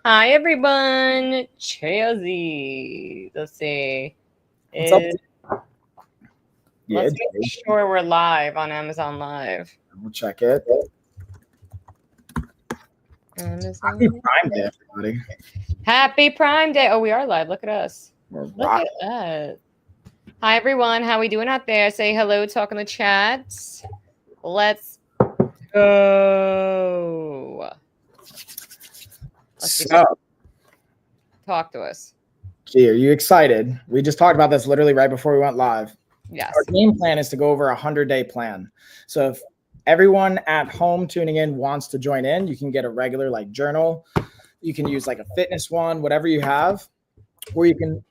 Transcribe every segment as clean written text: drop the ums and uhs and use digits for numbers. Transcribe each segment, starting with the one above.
Hi, everyone. Chelsea. Let's see. What's up? Yeah, Let's make sure we're live on Amazon Live. We'll check it. Happy Prime Day, everybody. Happy Prime Day. Oh, we are live. Look at us. Look at that. Hi, everyone. How we doing out there? Say hello. Talk in the chats. Let's go. Talk to us. Gee, are you excited? We just talked about this literally right before we went live. Yes. Our game plan is to go over 100-day plan. So if everyone at home tuning in wants to join in, you can get a regular like journal. You can use like a fitness one, whatever you have, or you can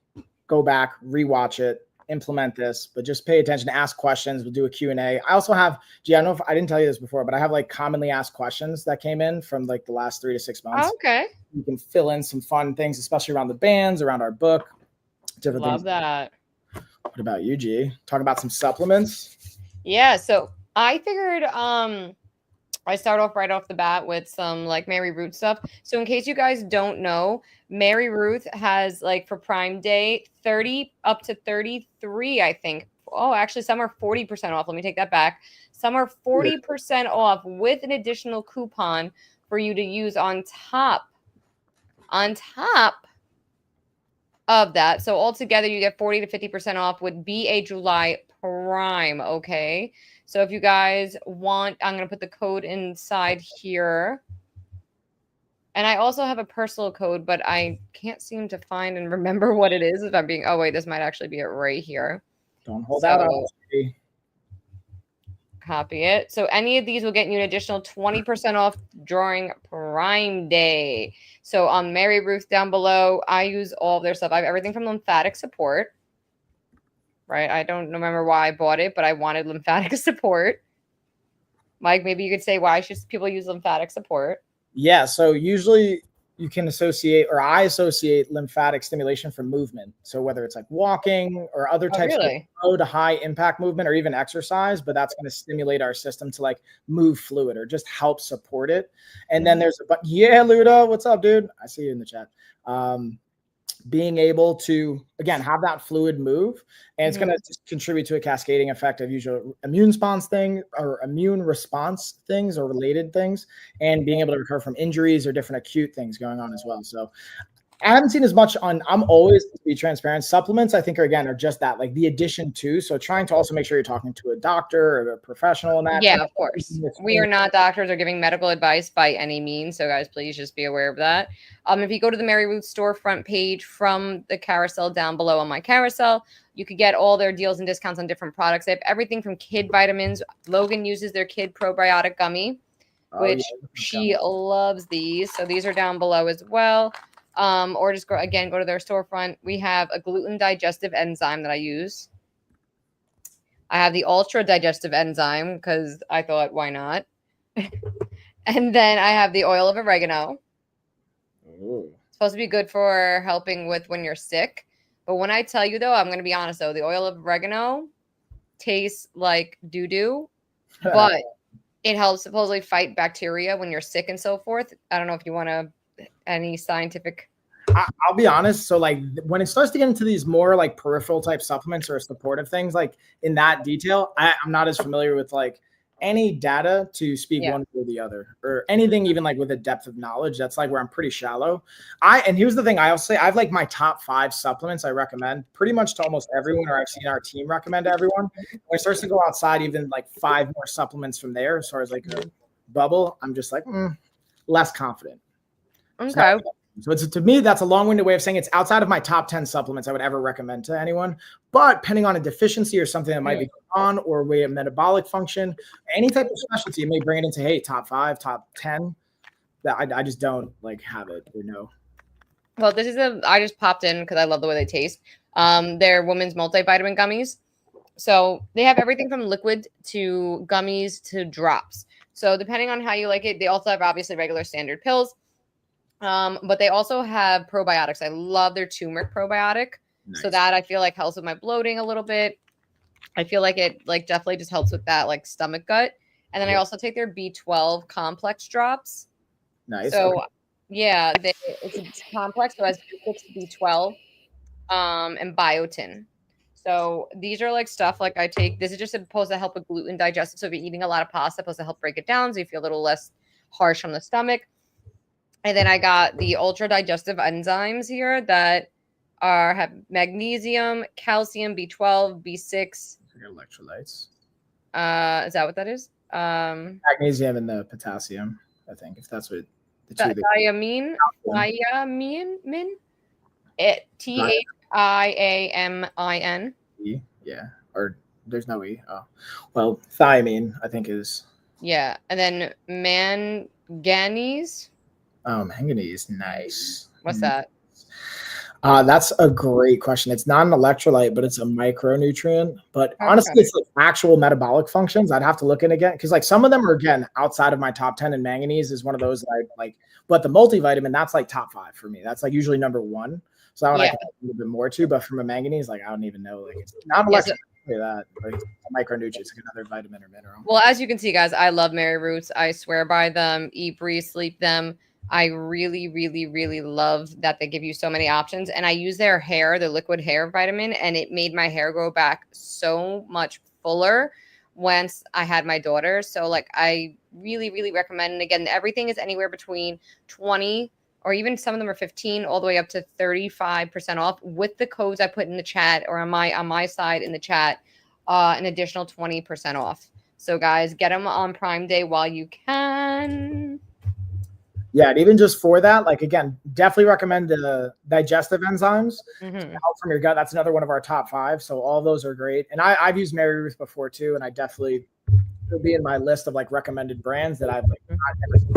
go back, rewatch it, implement this, but just pay attention, ask questions. We'll do a Q&A. I also have, I don't know if I didn't tell you this before, but I have like commonly asked questions that came in from like the last 3 to 6 months. Oh, okay. You can fill in some fun things, especially around the bands, around our book, different Love things. that. What about you, G? Talk about some supplements. Yeah, so I figured I start off right off the bat with some like Mary Ruth stuff. So in case you guys don't know, Mary Ruth has like for Prime Day 30 up to 33, I think. Oh, actually some are 40% off. Let me take that back. Some are 40% off with an additional coupon for you to use on top of that. So altogether you get 40 to 50% off with BA July Prime, okay? So if you guys want, I'm going to put the code inside here. And I also have a personal code, but I can't seem to find and remember what it is. If I'm being, oh wait, this might actually be it right here. Don't hold out. Copy it. So any of these will get you an additional 20% off during Prime Day. So on Mary Ruth down below, I use all of their stuff. I have everything from lymphatic support. Right? I don't remember why I bought it, but I wanted lymphatic support. Mike, maybe you could say why should people use lymphatic support? Yeah, so usually you can associate, or I associate lymphatic stimulation from movement. So whether it's like walking or other types of low to high impact movement or even exercise, but that's going to stimulate our system to like move fluid or just help support it. And then there's, yeah, Luda, what's up, dude? I see you in the chat. Being able to, again, have that fluid move, and it's going to contribute to a cascading effect of usual immune response things or immune response things or related things, and being able to recover from injuries or different acute things going on as well. So I haven't seen as much on, I'm always, to be transparent, supplements I think are just that, like the addition to, so trying to also make sure you're talking to a doctor or a professional in that. Yeah, of course. We are not doctors or giving medical advice by any means. So guys, please just be aware of that. If you go to the Mary Ruth storefront page from the carousel down below on my carousel, you could get all their deals and discounts on different products. They have everything from kid vitamins. Logan uses their kid probiotic gummy, which she loves these. So these are down below as well. Or just go to their storefront. We have a gluten digestive enzyme that I use. I have the ultra digestive enzyme because I thought, why not? And then I have the oil of oregano. It's supposed to be good for helping with when you're sick. But when I tell you, though, I'm going to be honest, though, the oil of oregano tastes like doo-doo, but it helps supposedly fight bacteria when you're sick and so forth. I don't know if you want any scientific. I'll be honest. So like when it starts to get into these more like peripheral type supplements or supportive things, like in that detail, I'm not as familiar with like any data to speak one way or the other or anything, even like with a depth of knowledge. That's like where I'm pretty shallow. And here's the thing, I'll say I have like my top 5 supplements I recommend pretty much to almost everyone, or I've seen our team recommend to everyone. When it starts to go outside, even like 5 more supplements from there, as far as like a bubble, I'm just like less confident. Okay. So it's, to me, that's a long-winded way of saying it's outside of my top 10 supplements I would ever recommend to anyone. But depending on a deficiency or something that might be going on, or way of metabolic function, any type of specialty, it may bring it into, hey, top 5, top 10. That I just don't like have it or no. Well, this is I just popped in because I love the way they taste. They're women's multivitamin gummies. So they have everything from liquid to gummies to drops. So depending on how you like it, they also have obviously regular standard pills. But they also have probiotics. I love their turmeric probiotic. Nice. So that I feel like helps with my bloating a little bit. I feel like it like definitely just helps with that like stomach gut. And then I also take their B12 complex drops. Nice. So Yeah, it's a complex, so it has B6, B12, and biotin. So these are like stuff like I take. This is just supposed to help with gluten digestive. So if you're eating a lot of pasta, it's supposed to help break it down so you feel a little less harsh on the stomach. And then I got the ultra digestive enzymes here that have magnesium, calcium, B12, B6. Electrolytes. Is that what that is? Magnesium and the potassium, I think, if that's what the two. Thiamine. Thiamin. Yeah, or there's no E. Oh, well, thiamine, I think is. Yeah, and then manganese. Oh, manganese, nice. What's that? That's a great question. It's not an electrolyte, but it's a micronutrient. But honestly, it's like actual metabolic functions. I'd have to look in again because like some of them are again outside of my top 10, and manganese is one of those that I like. But the multivitamin, that's like top 5 for me. That's like usually number 1. So that one I can add a little bit more to. But from a manganese, like I don't even know. Like it's not electrolyte. That like it's a micronutrient, it's like another vitamin or mineral. Well, as you can see, guys, I love Mary Roots. I swear by them. Eat, breathe, sleep them. I really, really, really love that they give you so many options. And I use their liquid hair vitamin, and it made my hair grow back so much fuller once I had my daughter. So like I really, really recommend. And again, everything is anywhere between 20 or even some of them are 15 all the way up to 35% off with the codes I put in the chat or on my side in the chat, an additional 20% off. So guys, get them on Prime Day while you can. Yeah, and even just for that, like again, definitely recommend the digestive enzymes to help from your gut. That's another one of our top 5. So all those are great. And I've used Mary Ruth before too, and I definitely will be in my list of like recommended brands that I've like not ever seen.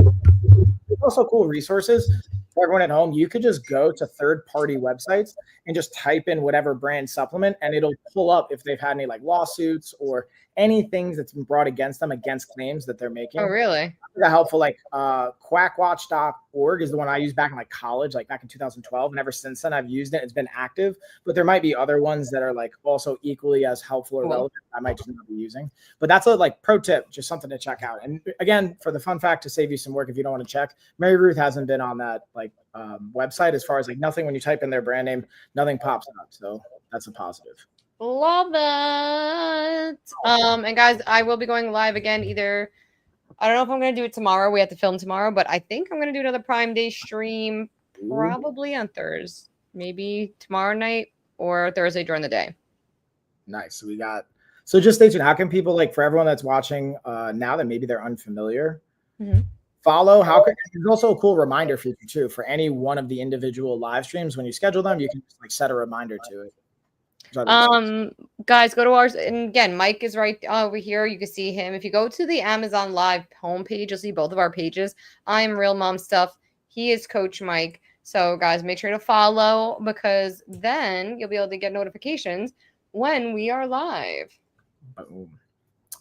There's also cool resources for everyone at home. You could just go to third-party websites and just type in whatever brand supplement, and it'll pull up if they've had any like lawsuits or any things that's been brought against them against claims that they're making. Oh, really? Helpful. Like quackwatch.org is the one I used back in like college, like back in 2012. And ever since then, I've used it. It's been active, but there might be other ones that are like also equally as helpful or relevant. I might just not be using, but that's a like pro tip, just something to check out. And again, for the fun fact to save you some work, if you don't want to check, Mary Ruth hasn't been on that like website as far as like nothing. When you type in their brand name, nothing pops up. So that's a positive. Love it. And guys, I will be going live again either. I don't know if I'm going to do it tomorrow. We have to film tomorrow, but I think I'm going to do another Prime Day stream probably on Thursday, maybe tomorrow night or Thursday during the day. Nice. So just stay tuned. How can people, like for everyone that's watching now that maybe they're unfamiliar, follow? There's also a cool reminder feature too for any one of the individual live streams. When you schedule them, you can just like set a reminder to it. Guys, go to ours, and again, Mike is right over here. You can see him. If you go to the Amazon Live homepage, you'll see both of our pages. I'm Real Mom Stuff. He is Coach Mike. So, guys, make sure to follow because then you'll be able to get notifications when we are live.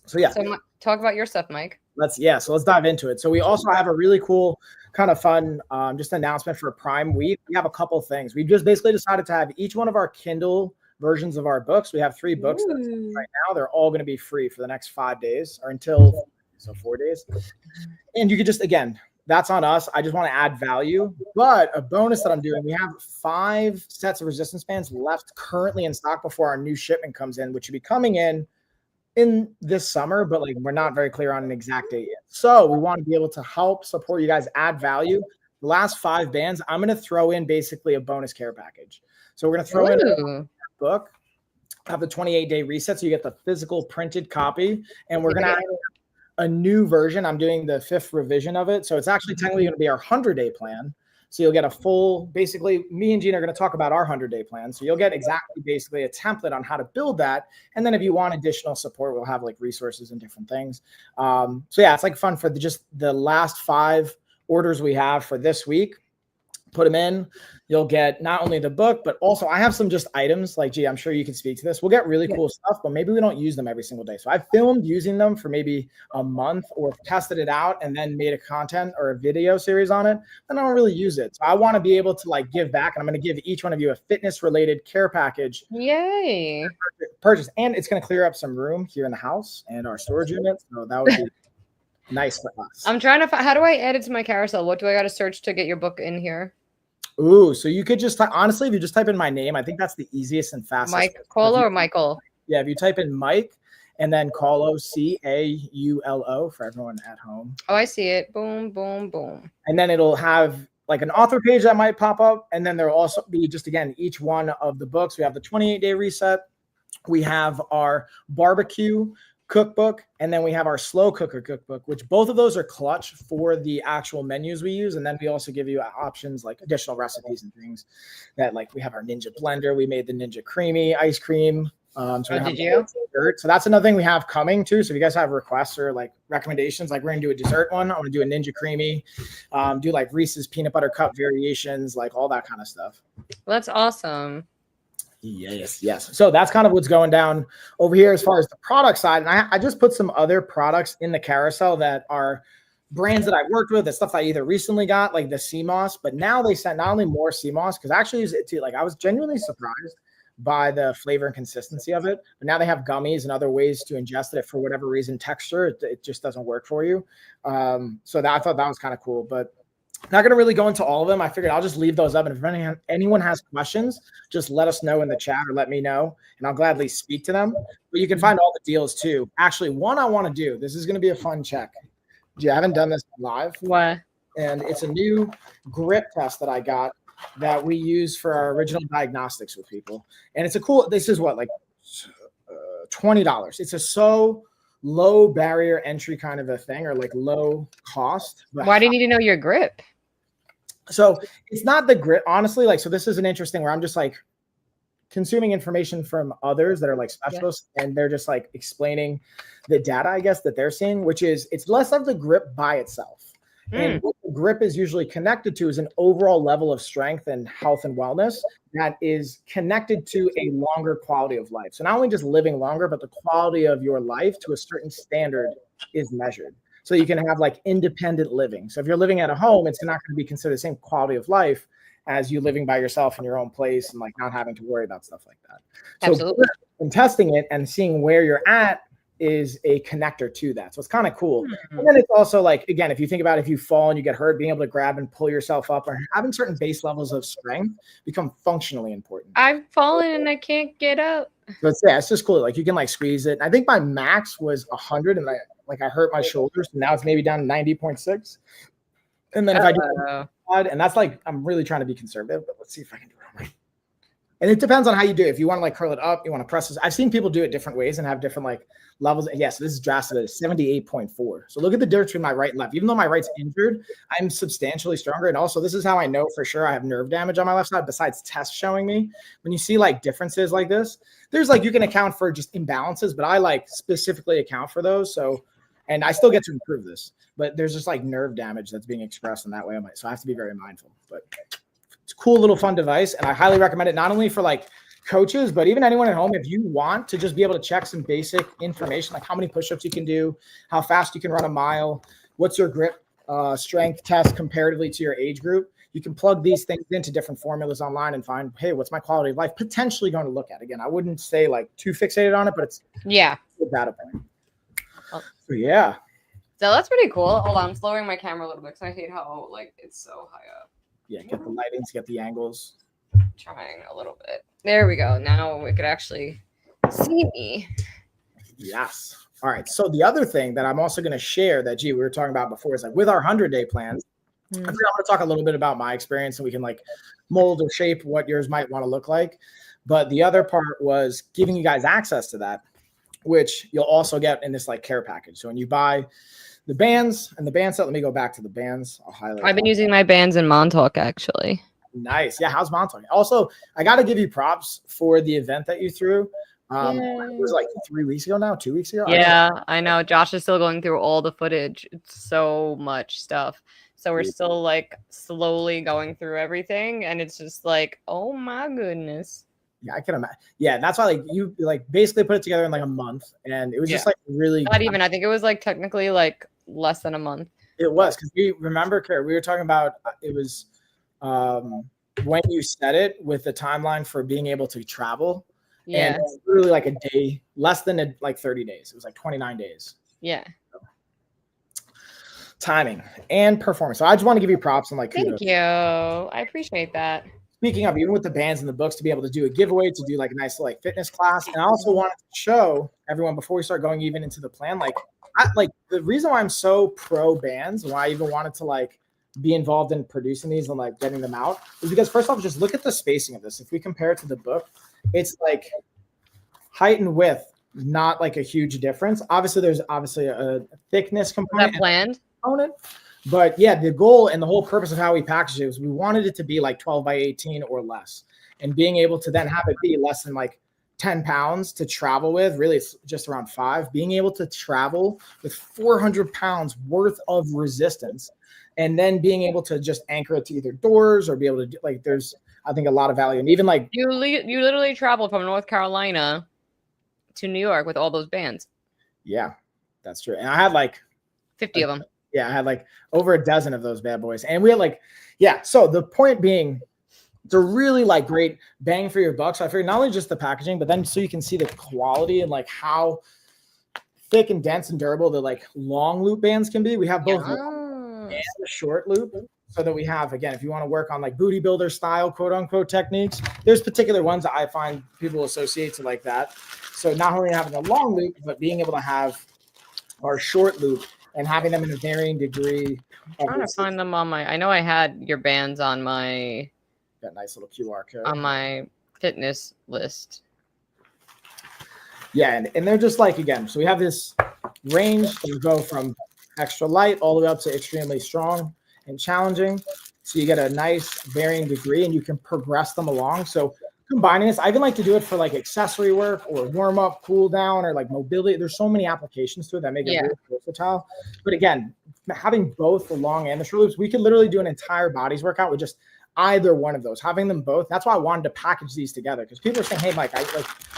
So yeah. So talk about your stuff, Mike. So let's dive into it. So we also have a really cool kind of fun just announcement for Prime Week. We have a couple things. We've just basically decided to have each one of our Kindle versions of our books. We have 3 books right now. They're all going to be free for the next 5 days or until 4 days. And you could just, again, that's on us. I just want to add value. But a bonus that I'm doing, we have 5 sets of resistance bands left currently in stock before our new shipment comes in, which should be coming in this summer, but like we're not very clear on an exact date yet. So we want to be able to help support you guys, add value. The last 5 bands, I'm going to throw in basically a bonus care package. So we're going to throw in a book, have the 28-day reset, so you get the physical printed copy, and we're going to have a new version. I'm doing the 5th revision of it, so it's actually technically going to be our 100-day plan. So you'll get a full, basically, me and Gina are going to talk about our 100-day plan. So you'll get exactly basically a template on how to build that. And then if you want additional support, we'll have like resources and different things. So yeah, it's like fun for just the last 5 orders we have for this week. Put them in. You'll get not only the book, but also I have some just items like, I'm sure you can speak to this. We'll get really cool stuff, but maybe we don't use them every single day. So I've filmed using them for maybe a month or tested it out and then made a content or a video series on it. And I don't really use it. So I want to be able to like give back. And I'm going to give each one of you a fitness related care package. Yay. Purchase. And it's going to clear up some room here in the house and our storage unit. So that would be nice for us. I'm trying to find, how do I add it to my carousel? What do I got to search to get your book in here? Ooh, so you could just honestly, if you just type in my name, I think that's the easiest and fastest. Mike Caulo or Michael? Yeah, if you type in Mike and then Caulo, Caulo for everyone at home. Oh, I see it. Boom, boom, boom. And then it'll have like an author page that might pop up. And then there'll also be just, again, each one of the books. We have the 28-day reset. We have our barbecue cookbook, and then we have our slow cooker cookbook, which both of those are clutch for the actual menus we use. And then we also give you options like additional recipes and things that, like, we have our Ninja blender. We made the Ninja creamy ice cream. Did you? Dessert. So that's another thing we have coming too. So if you guys have requests or like recommendations, like we're gonna do a dessert one. I want to do a Ninja creamy, do like Reese's peanut butter cup variations, like all that kind of stuff. Well, that's awesome. Yes. So that's kind of what's going down over here as far as the product side. And I just put some other products in the carousel that are brands that I've worked with, the stuff I either recently got, like the CMOS, but now they sent not only more CMOS, because I actually use it too. Like I was genuinely surprised by the flavor and consistency of it, but now they have gummies and other ways to ingest it. For whatever reason, texture, it just doesn't work for you. So I thought that was kind of cool, but not going to really go into all of them. I figured I'll just leave those up. And if anyone has questions, just let us know in the chat or let me know, and I'll gladly speak to them. But you can find all the deals too. Actually, one I want to do, this is going to be a fun check. I haven't done this live. What? And it's a new grip test that I got that we use for our original diagnostics with people. And it's a cool, this is what, like $20. It's a so low barrier entry kind of a thing, or like low cost. Why do you need to know your grip? So it's not the grip, honestly. Like, so this is an interesting where I'm just like consuming information from others that are like specialists, and they're just like explaining the data, I guess, that they're seeing, which is it's less of the grip by itself. And what the grip is usually connected to is an overall level of strength and health and wellness that is connected to a longer quality of life. So not only just living longer, but the quality of your life to a certain standard is measured. So you can have like independent living. So if you're living at a home, it's not going to be considered the same quality of life as you living by yourself in your own place and like not having to worry about stuff like that. So absolutely. In testing it and seeing where you're at is a connector to that. So it's kind of cool. And then it's also like, again, if you think about if you fall and you get hurt, being able to grab and pull yourself up or having certain base levels of strength become functionally important. I've fallen and I can't get up. So it's just cool. Like you can like squeeze it. I think my max was 100 and I hurt my shoulders. And now it's maybe down to 90.6. And then if I do, and that's like, I'm really trying to be conservative, but let's see if I can do it right. And it depends on how you do it. If you want to like curl it up, you want to press this. I've seen people do it different ways and have different like levels. Yes, this is drastic at 78.4. So look at the difference between my right and left. Even though my right's injured, I'm substantially stronger. And also this is how I know for sure I have nerve damage on my left side, besides tests showing me. When you see like differences like this, there's like, you can account for just imbalances, but I like specifically account for those. So, and I still get to improve this, but there's just like nerve damage that's being expressed in that way. So I have to be very mindful, but it's a cool little fun device. And I highly recommend it, not only for like coaches, but even anyone at home, if you want to just be able to check some basic information, like how many push-ups you can do, how fast you can run a mile, what's your grip strength test comparatively to your age group. You can plug these things into different formulas online and find, hey, what's my quality of life potentially going to look at? Again, I wouldn't say like too fixated on it, but it's a data point. So yeah. So that's pretty cool. Hold on, I'm slowing my camera a little bit because I hate how like it's so high up. Yeah, get the lightings, get the angles. Trying a little bit. There we go. Now we could actually see me. Yes. All right. So the other thing that I'm also going to share that, we were talking about before is like with our 100-day plans, I'm going to talk a little bit about my experience so we can like mold or shape what yours might want to look like. But the other part was giving you guys access to that, which you'll also get in this like care package. So when you buy the bands and the band set, let me go back to the bands. I'll highlight. I've been using my bands in Montauk actually. Nice. Yeah. How's Montauk? Also, I got to give you props for the event that you threw. It was like 3 weeks ago now, 2 weeks ago. Yeah, I know. Josh is still going through all the footage. It's so much stuff. So we're still like slowly going through everything. And it's just like, oh my goodness. Yeah, I can imagine. Yeah, that's why like you like basically put it together in like a month. And it was just like really not even. I think it was like technically like less than a month. It was because we remember, Kara, we were talking about it was when you said it with the timeline for being able to travel. Yeah. And it was literally like a day, less than like 30 days. It was like 29 days. Yeah. timing and performance. So I just want to give you props and like kudos. Thank you. I appreciate that. Speaking of, even with the bands and the books, to be able to do a giveaway, to do like a nice like fitness class. And I also wanted to show everyone before we start going even into the plan, like the reason why I'm so pro bands, why I even wanted to like be involved in producing these and like getting them out, is because first off, just look at the spacing of this. If we compare it to the book, it's like height and width, not like a huge difference. Obviously, there's obviously a thickness component. That planned component. But yeah, the goal and the whole purpose of how we packaged it was we wanted it to be like 12 by 18 or less. And being able to then have it be less than like 10 pounds to travel with, really it's just around 5, being able to travel with 400 pounds worth of resistance, and then being able to just anchor it to either doors or be able to do, like, there's, I think, a lot of value. And even like you literally traveled from North Carolina to New York with all those bands. Yeah, that's true. And I had like 50 of them. Yeah, I had like over a dozen of those bad boys. And we had like, yeah. So the point being, it's a really like great bang for your buck. So I figured not only just the packaging, but then so you can see the quality and like how thick and dense and durable the like long loop bands can be. We have both long and the short loop. So that we have, again, if you want to work on like booty builder style, quote unquote techniques, there's particular ones that I find people associate to like that. So not only having a long loop, but being able to have our short loop and having them in a varying degree. I'm trying to find them on my, I know I had your bands on my, that nice little QR code on my fitness list. Yeah. And they're just like, again, so we have this range that will go from extra light all the way up to extremely strong and challenging. So you get a nice varying degree and you can progress them along. So combining this, I even like to do it for like accessory work or warm up, cool down, or like mobility. There's so many applications to it that make it really versatile. But again, having both the long and the short loops, we could literally do an entire bodies workout with just either one of those. Having them both, that's why I wanted to package these together, because people are saying, hey, Mike,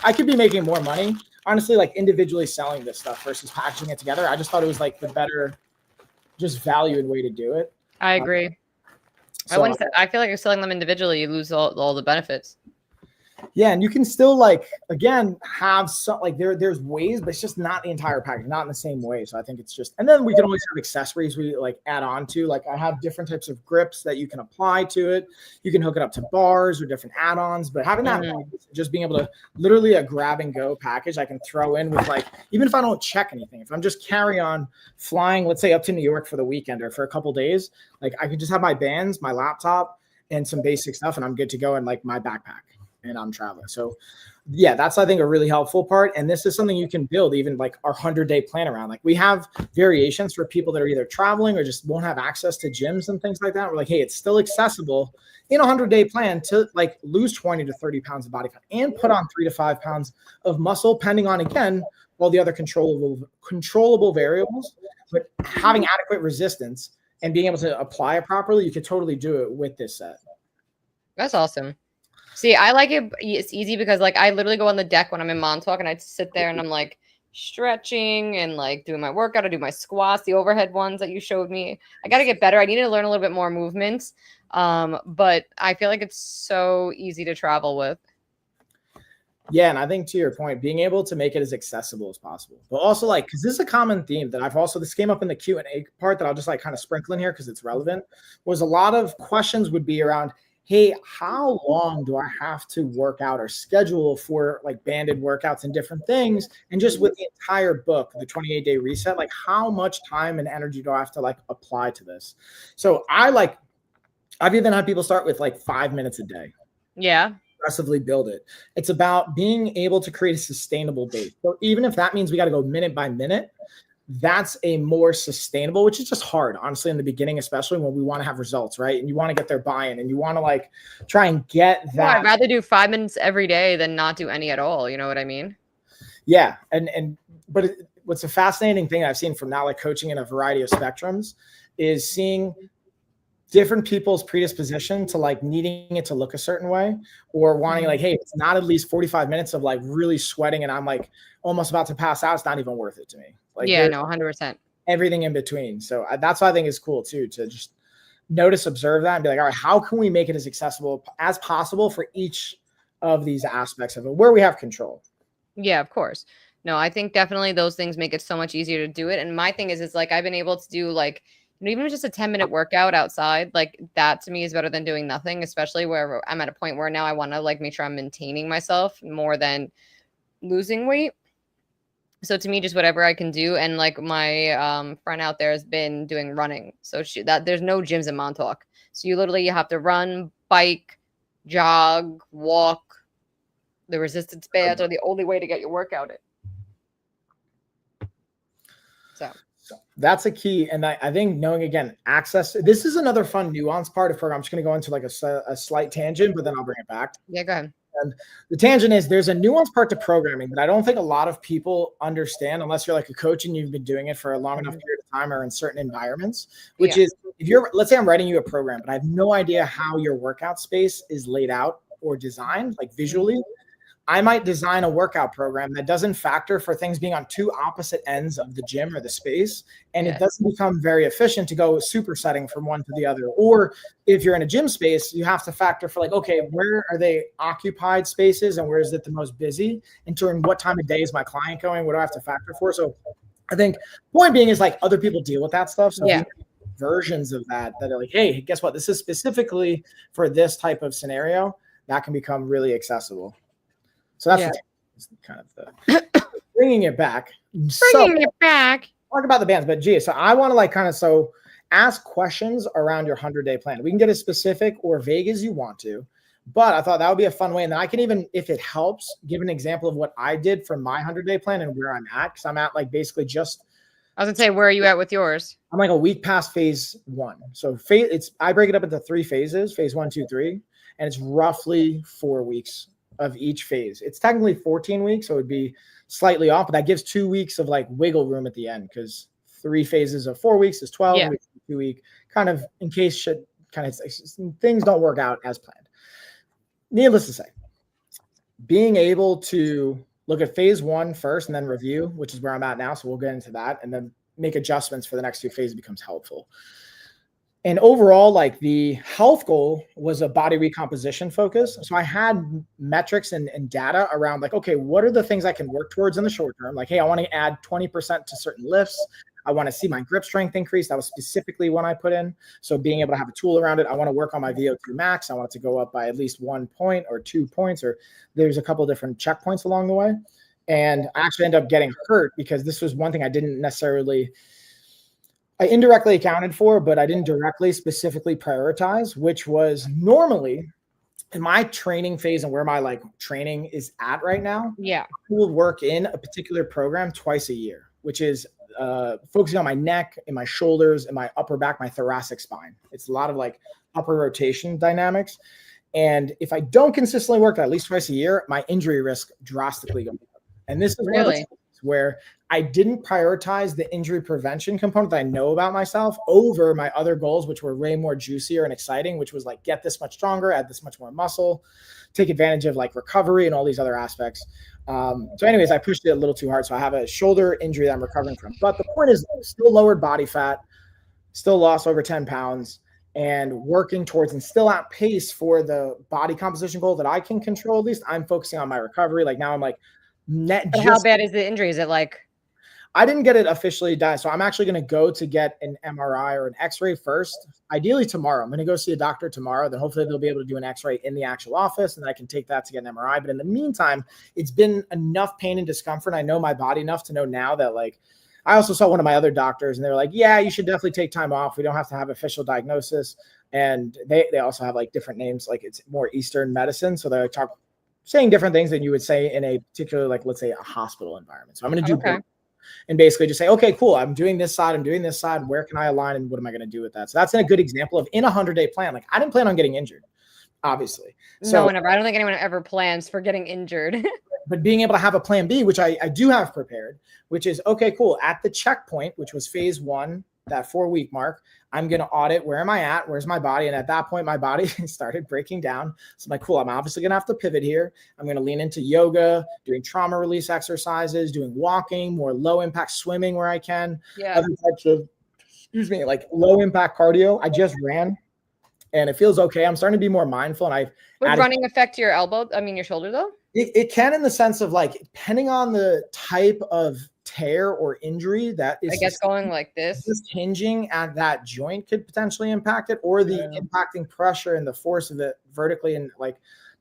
I could be making more money, honestly, like individually selling this stuff versus packaging it together. I just thought it was like the better just value and way to do it. I agree. So, I feel like you're selling them individually, you lose all the benefits. Yeah, and you can still like, again, have some like there's ways, but it's just not the entire package, not in the same way. So I think it's just, and then we can always have accessories we like add on to. Like I have different types of grips that you can apply to it. You can hook it up to bars or different add-ons, but having that just being able to literally a grab and go package I can throw in with like, even if I don't check anything, if I'm just carry on flying, let's say up to New York for the weekend or for a couple days, like I can just have my bands, my laptop, and some basic stuff, and I'm good to go in like my backpack. And I'm traveling. So yeah, that's, I think, a really helpful part. And this is something you can build even like our 100-day plan around. Like we have variations for people that are either traveling or just won't have access to gyms and things like that. We're like, hey, it's still accessible in a 100-day plan to like lose 20 to 30 pounds of body fat and put on 3 to 5 pounds of muscle, pending on, again, all the other controllable variables, but having adequate resistance and being able to apply it properly, you could totally do it with this set. That's awesome. See, I like it. It's easy because like I literally go on the deck when I'm in Montauk and I sit there and I'm like stretching and like doing my workout. I do my squats, the overhead ones that you showed me. I got to get better. I need to learn a little bit more movements. But I feel like it's so easy to travel with. Yeah, and I think to your point, being able to make it as accessible as possible, but also like, because this is a common theme that I've also, this came up in the Q&A part that I'll just like kind of sprinkle in here because it's relevant, was a lot of questions would be around, hey, how long do I have to work out or schedule for like banded workouts and different things? And just with the entire book, the 28-day reset, like how much time and energy do I have to like apply to this? So I've even had people start with like 5 minutes a day. Yeah. Aggressively build it. It's about being able to create a sustainable base. So even if that means we got to go minute by minute, that's a more sustainable, which is just hard, honestly, in the beginning, especially when we want to have results, right? And you want to get their buy-in and you want to like try and get that. Well, I'd rather do 5 minutes every day than not do any at all. You know what I mean? Yeah. But what's a fascinating thing I've seen from now, like coaching in a variety of spectrums, is seeing different people's predisposition to like needing it to look a certain way or wanting like, hey, it's not at least 45 minutes of like really sweating and I'm like almost about to pass out. It's not even worth it to me. Like, yeah, no, 100%. Everything in between. So that's what I think is cool too, to just notice, observe that and be like, all right, how can we make it as accessible as possible for each of these aspects of it where we have control? Yeah, of course. No, I think definitely those things make it so much easier to do it. And my thing is like I've been able to do like even just a 10-minute workout outside, like that to me is better than doing nothing, especially where I'm at a point where now I want to like make sure I'm maintaining myself more than losing weight. So to me, just whatever I can do. And like my friend out there has been doing running. So there's no gyms in Montauk. So you have to run, bike, jog, walk. The resistance bands are the only way to get your workout in. So that's a key. And I think knowing, again, access, this is another fun nuance part of program. I'm just going to go into like a slight tangent, but then I'll bring it back. Yeah, go ahead. And the tangent is there's a nuanced part to programming that I don't think a lot of people understand unless you're like a coach and you've been doing it for a long enough period of time or in certain environments, which is if let's say I'm writing you a program, but I have no idea how your workout space is laid out or designed, like visually. I might design a workout program that doesn't factor for things being on two opposite ends of the gym or the space. And it doesn't become very efficient to go supersetting from one to the other. Or if you're in a gym space, you have to factor for like, okay, where are they occupied spaces and where is it the most busy? And during what time of day is my client going? What do I have to factor for? So I think point being is like other people deal with that stuff. So versions of that are like, hey, guess what? This is specifically for this type of scenario that can become really accessible. So that's kind of the bringing it back. Talk about the bands, but Gia, so I want to like kind of ask questions around your 100-day plan. We can get as specific or vague as you want to, but I thought that would be a fun way. And then I can even, if it helps, give an example of what I did for my 100-day plan and where I'm at. Because I'm at like basically just. I was gonna say, where are you at with yours? I'm like a week past phase 1. So I break it up into 3 phases: phase 1, 2, 3, and it's roughly 4 weeks of each phase. It's technically 14 weeks, so it would be slightly off, but that gives 2 weeks of like wiggle room at the end because 3 phases of 4 weeks is 12 weeks, 2 week, kind of in case things don't work out as planned. Needless to say, being able to look at phase 1 first and then review, which is where I'm at now. So we'll get into that and then make adjustments for the next 2 phases becomes helpful. And overall, like the health goal was a body recomposition focus. So I had metrics and data around like, okay, what are the things I can work towards in the short term? Like, hey, I want to add 20% to certain lifts. I want to see my grip strength increase. That was specifically one I put in. So being able to have a tool around it. I want to work on my VO2 max. I want it to go up by at least 1 point or 2 points, or there's a couple of different checkpoints along the way. And I actually ended up getting hurt because this was one thing I indirectly accounted for, but I didn't directly specifically prioritize, which was normally in my training phase and where my like training is at right now. Yeah. I will work in a particular program twice a year, which is focusing on my neck and my shoulders and my upper back, my thoracic spine. It's a lot of like upper rotation dynamics. And if I don't consistently work at least twice a year, my injury risk drastically goes up. And this is really where I didn't prioritize the injury prevention component that I know about myself over my other goals, which were way more juicier and exciting, which was like get this much stronger, add this much more muscle, take advantage of like recovery and all these other aspects. So anyways, I pushed it a little too hard. So I have a shoulder injury that I'm recovering from. But the point is still lowered body fat, still lost over 10 pounds, and working towards and still at pace for the body composition goal that I can control. At least I'm focusing on my recovery. Like now I'm like, how bad is the injury? Is it like? I didn't get it officially done. So I'm actually going to go to get an MRI or an x-ray first. Ideally tomorrow. I'm going to go see a doctor tomorrow. Then hopefully they'll be able to do an x-ray in the actual office and I can take that to get an MRI. But in the meantime, it's been enough pain and discomfort. I know my body enough to know now that like, I also saw one of my other doctors and they were like, yeah, you should definitely take time off. We don't have to have official diagnosis. And they also have like different names, like it's more Eastern medicine. So they're saying different things than you would say in a particular, like, let's say a hospital environment. So I'm going to do both and basically just say, okay, cool. I'm doing this side. I'm doing this side. Where can I align? And what am I going to do with that? So that's a good example of in a 100-day plan. Like I didn't plan on getting injured, obviously. No one ever. I don't think anyone ever plans for getting injured. But being able to have a plan B, which I do have prepared, which is, okay, cool. At the checkpoint, which was phase 1, that 4-week mark, I'm going to audit where am I at? Where's my body? And at that point, my body started breaking down. So I'm like, cool, I'm obviously going to have to pivot here. I'm going to lean into yoga, doing trauma release exercises, doing walking, more low impact swimming where I can. Yeah. Other types of, like low impact cardio. I just ran and it feels okay. I'm starting to be more mindful. And Would running affect your elbow? I mean, your shoulder though? It can in the sense of like, depending on the type of tear or injury that is, I guess, going like this, just hinging at that joint could potentially impact it, or the impacting pressure and the force of it vertically and like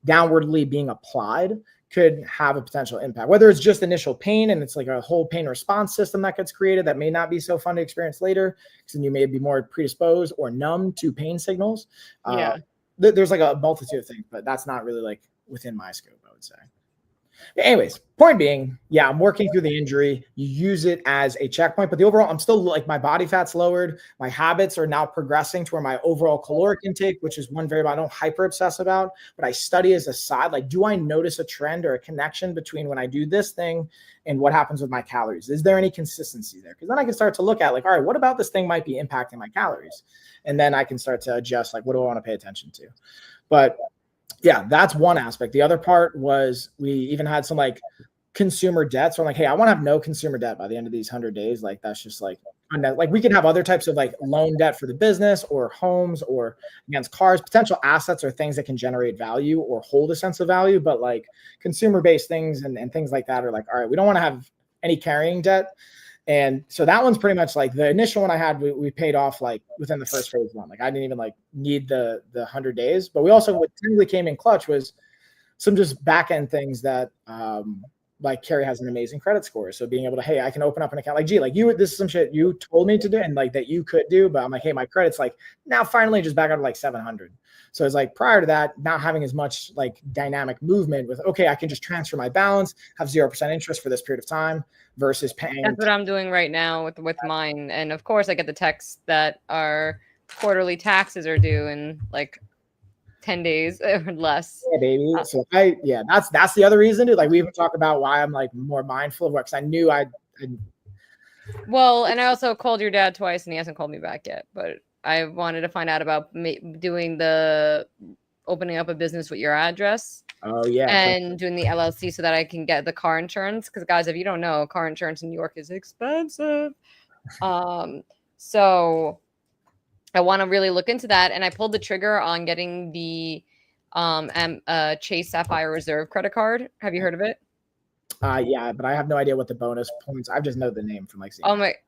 downwardly being applied could have a potential impact, whether it's just initial pain and it's like a whole pain response system that gets created that may not be so fun to experience later, because then you may be more predisposed or numb to pain signals. There's like a multitude of things, but that's not really like within my scope, I would say. But anyways, point being, yeah, I'm working through the injury. You use it as a checkpoint, but the overall, I'm still like, my body fat's lowered. My habits are now progressing to where my overall caloric intake, which is one variable I don't hyper obsess about, but I study as a side. Like, do I notice a trend or a connection between when I do this thing and what happens with my calories? Is there any consistency there? Because then I can start to look at like, all right, what about this thing might be impacting my calories? And then I can start to adjust, like, what do I want to pay attention to? But yeah, that's one aspect. The other part was we even had some like consumer debt. So I'm like, hey, I want to have no consumer debt by the end of these 100 days. Like, that's just like we can have other types of like loan debt for the business or homes or against cars, potential assets or things that can generate value or hold a sense of value. But like consumer-based things and things like that are like, all right, we don't want to have any carrying debt. And so that one's pretty much like the initial one I had, we paid off like within the first phase one. Like I didn't even like need the 100 days, but we also, what technically came in clutch was some just back end things that like Carrie has an amazing credit score. So being able to, hey, I can open up an account like, gee, like this is some shit you told me to do and like that you could do, but I'm like, hey, my credit's like now finally just back out to like 700. So it's like prior to that, not having as much like dynamic movement with, okay, I can just transfer my balance, have 0% interest for this period of time versus paying. That's what I'm doing right now with mine. And of course I get the texts that our quarterly taxes are due in like 10 days or less. Yeah, baby. So that's the other reason, dude. Like we even talk about why I'm like more mindful of what, because I knew well, and I also called your dad twice and he hasn't called me back yet, but I wanted to find out about opening up a business with your address. Oh yeah. And doing the LLC so that I can get the car insurance. Because guys, if you don't know, car insurance in New York is expensive. So I want to really look into that. And I pulled the trigger on getting the Chase Sapphire Reserve credit card. Have you heard of it? Yeah, but I have no idea what the bonus points. I just know the name from like.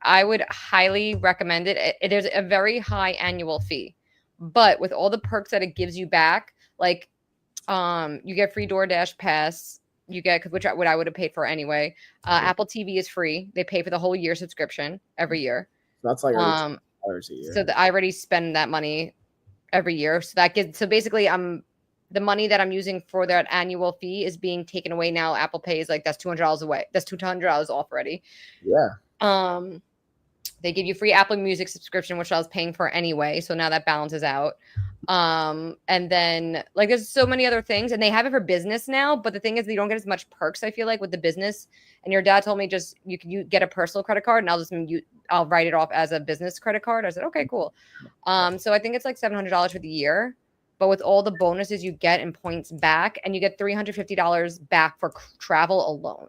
I would highly recommend it. There's a very high annual fee, but with all the perks that it gives you back, like you get free DoorDash pass. You get what I would have paid for anyway. Apple TV is free. They pay for the whole year subscription every year. So that's like $2 a year. So I already spend that money every year. So basically the money that I'm using for that annual fee is being taken away now. Apple Pay is like, that's $200 away. That's $200 off already. Yeah. They give you free Apple Music subscription, which I was paying for anyway. So now that balances out. And then like there's so many other things, and they have it for business now. But the thing is, you don't get as much perks, I feel like, with the business. And your dad told me just you get a personal credit card, and I'll write it off as a business credit card. I said, okay, cool. So I think it's like $700 for the year. But with all the bonuses you get and points back, and you get $350 back for travel alone.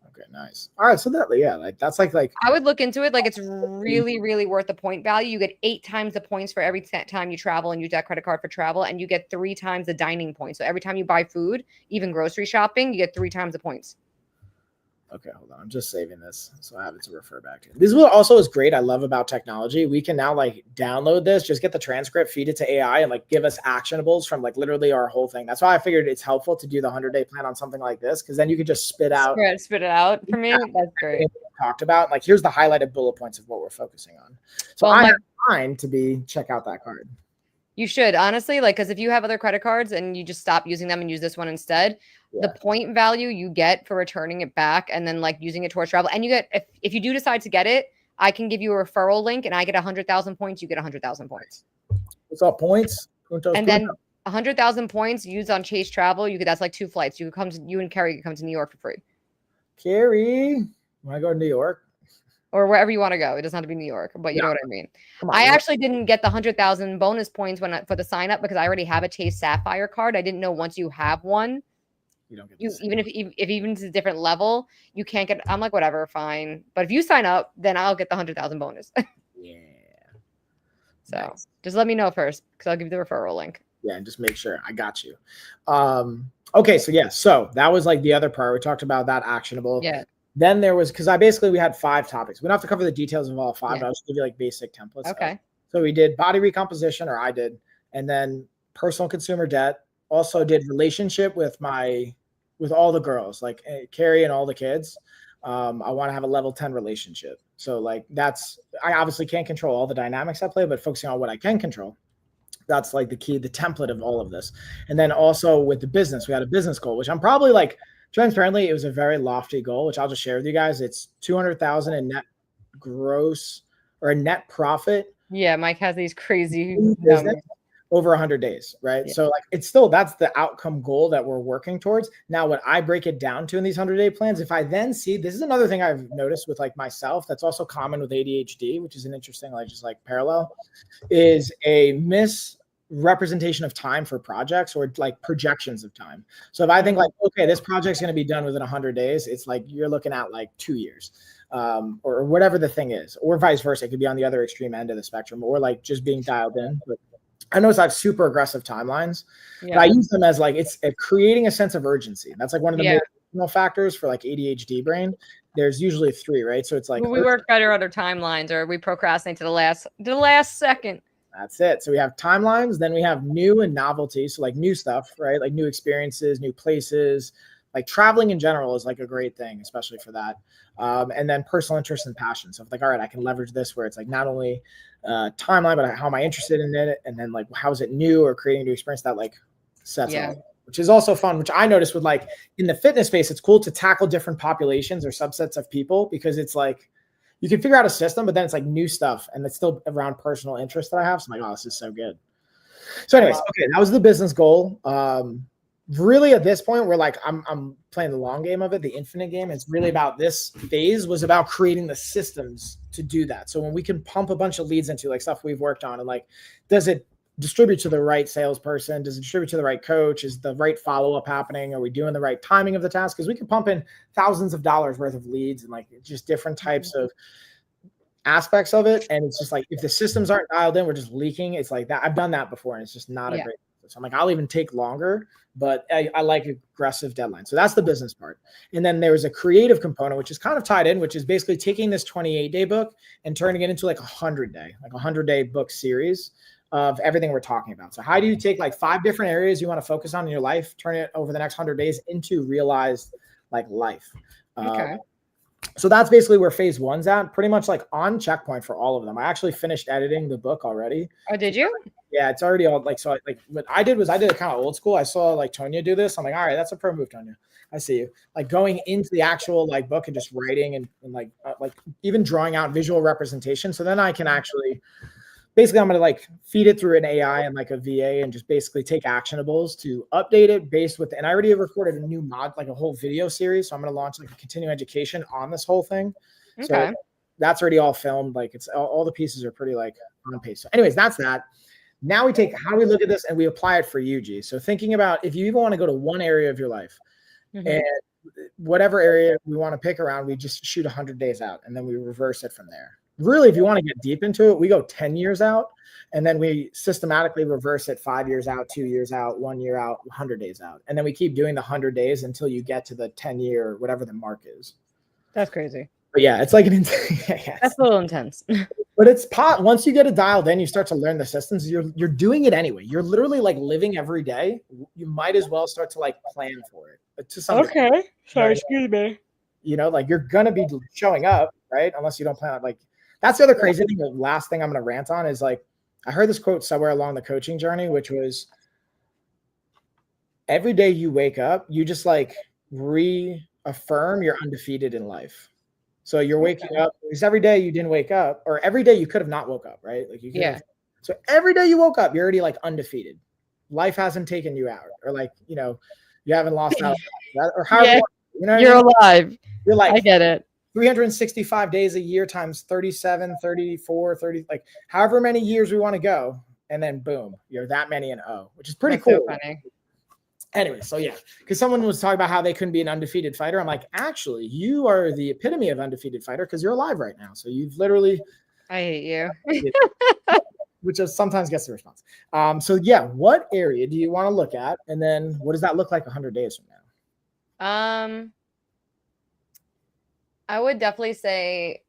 Okay, nice. All right, so that's like I would look into it. Like it's really, really worth the point value. You get 8 times the points for every time you travel and use that credit card for travel, and you get 3 times the dining points. So every time you buy food, even grocery shopping, you get 3 times the points. Okay, hold on. I'm just saving this so I have it to refer back to. This is what also is great. I love about technology. We can now like download this, just get the transcript, feed it to AI, and like give us actionables from like literally our whole thing. That's why I figured it's helpful to do the 100-day plan on something like this, because then you could just spit it out for me. That's great. Talked about like here's the highlighted bullet points of what we're focusing on. So I have mine to check out that card. You should honestly, like, because if you have other credit cards and you just stop using them and use this one instead, the point value you get for returning it back and then like using it towards travel, and you get if you do decide to get it, I can give you a referral link, and I get 100,000 points. You get 100,000 points. What's up, points? And then 100,000 points used on Chase Travel. That's like 2 flights. You and Carrie can come to New York for free. Carrie, when I go to New York. Or wherever you want to go. It doesn't have to be New York, but you know what I mean. I actually didn't get the 100,000 bonus points for the sign up because I already have a Chase Sapphire card. I didn't know once you have one, you don't get even if it's a different level, you can't get. I'm like, whatever, fine. But if you sign up, then I'll get the 100,000 bonus. Yeah. So just let me know first, because I'll give you the referral link. Yeah, and just make sure I got you. Okay, so that was like the other part. We talked about that actionable. Yeah. Then there was, because we had 5 topics. We don't have to cover the details of all 5, but I'll just give you like basic templates. Okay. So we did body recomposition, or I did, and then personal consumer debt. Also did relationship with all the girls, like Carrie and all the kids. I want to have a level 10 relationship. So like I obviously can't control all the dynamics at play, but focusing on what I can control. That's like the key, the template of all of this. And then also with the business, we had a business goal, which I'm probably like, transparently, it was a very lofty goal, which I'll just share with you guys. It's 200,000 in net gross or a net profit. Yeah, Mike has these crazy numbers over 100 days, right? Yeah. So like that's the outcome goal that we're working towards. Now, what I break it down to in these 100-day plans, if I then see, this is another thing I've noticed with like myself, that's also common with ADHD, which is an interesting, like just like parallel, is a misrepresentation of time for projects or like projections of time. So if I think like, okay, this project's going to be done within 100 days, it's like you're looking at like 2 years. Or whatever the thing is, or vice versa. It could be on the other extreme end of the spectrum, or like just being dialed in. But I notice I have super aggressive timelines, but I use them as like, it's creating a sense of urgency. That's like one of the main factors for like ADHD brain. There's usually 3, right? So it's like, we work better under timelines, or we procrastinate to the last second. That's it. So we have timelines, then we have new and novelty. So like new stuff, right? Like new experiences, new places, like traveling in general is like a great thing, especially for that. And then personal interest and passion. So if like, all right, I can leverage this where it's like not only timeline, but how am I interested in it? And then like, how is it new or creating a new experience that like sets up, which is also fun, which I noticed with like in the fitness space, it's cool to tackle different populations or subsets of people, because it's like, you can figure out a system, but then it's like new stuff and it's still around personal interest that I have. So I'm like, oh, this is so good. So anyways, okay, that was the business goal. Really at this point, we're like, I'm playing the long game of it, the infinite game. It's really about, this phase was about creating the systems to do that. So when we can pump a bunch of leads into like stuff we've worked on, and like, does it distribute to the right salesperson? Does it distribute to the right coach? Is the right follow-up happening? Are we doing the right timing of the task? Because we can pump in thousands of dollars worth of leads and like just different types of aspects of it. And it's just like, if the systems aren't dialed in, we're just leaking. It's like that. I've done that before, and it's just not a great. So I'm like, I'll even take longer, but I like aggressive deadlines. So that's the business part. And then there was a creative component, which is kind of tied in, which is basically taking this 28-day book and turning it into like a 100-day book series of everything we're talking about. So how do you take like 5 different areas you want to focus on in your life, turn it over the next 100 days into realized like life? Okay. So that's basically where phase 1's at, pretty much like on checkpoint for all of them. I actually finished editing the book already. Oh, did you? Yeah, it's already all like, so like what I did was I did it kind of old school. I saw like Tonya do this. I'm like, all right, that's a pro move, Tonya. I see you. Like going into the actual like book and just writing and like even drawing out visual representation. So then I can actually, basically I'm going to like feed it through an AI and like a VA and just basically take actionables to update it based with, and I already have recorded a new mod, like a whole video series. So I'm going to launch like a continuing education on this whole thing. Okay. So that's already all filmed. Like it's all the pieces are pretty like on pace. So anyways, that's that. Now we take how we look at this and we apply it for you, G. So thinking about if you even want to go to one area of your life, and whatever area we want to pick around, we just shoot 100 days out and then we reverse it from there. Really, if you want to get deep into it, we go 10 years out and then we systematically reverse it 5 years out, 2 years out, 1 year out, 100 days out. And then we keep doing the 100 days until you get to the 10-year, whatever the mark is. That's crazy. But yeah, it's like an that's a little intense. But it's once you get it dialed in, you start to learn the systems. You're doing it anyway. You're literally like living every day. You might as well start to like plan for it. To some extent, sorry, excuse me. You know, like you're gonna be showing up, right? Unless you don't plan on like. That's the other crazy thing. The last thing I'm gonna rant on is like, I heard this quote somewhere along the coaching journey, which was, every day you wake up, you just like reaffirm you're undefeated in life. So you're waking up, because every day you didn't wake up, or every day you could have not woke up, right? Like you could So every day you woke up, you're already like undefeated. Life hasn't taken you out, or like, you know, you haven't lost out, or however you know, you're alive. You're like, I get it. 365 days a year times 37, 34, 30, like however many years we want to go. And then boom, you're that many in O, which is pretty cool. So funny. Anyway, so yeah, because someone was talking about how they couldn't be an undefeated fighter. I'm like, actually, you are the epitome of undefeated fighter because you're alive right now. So you've literally. I hate you. Which is sometimes gets the response. So yeah, what area do you want to look at? And then what does that look like 100 days from now? I would definitely say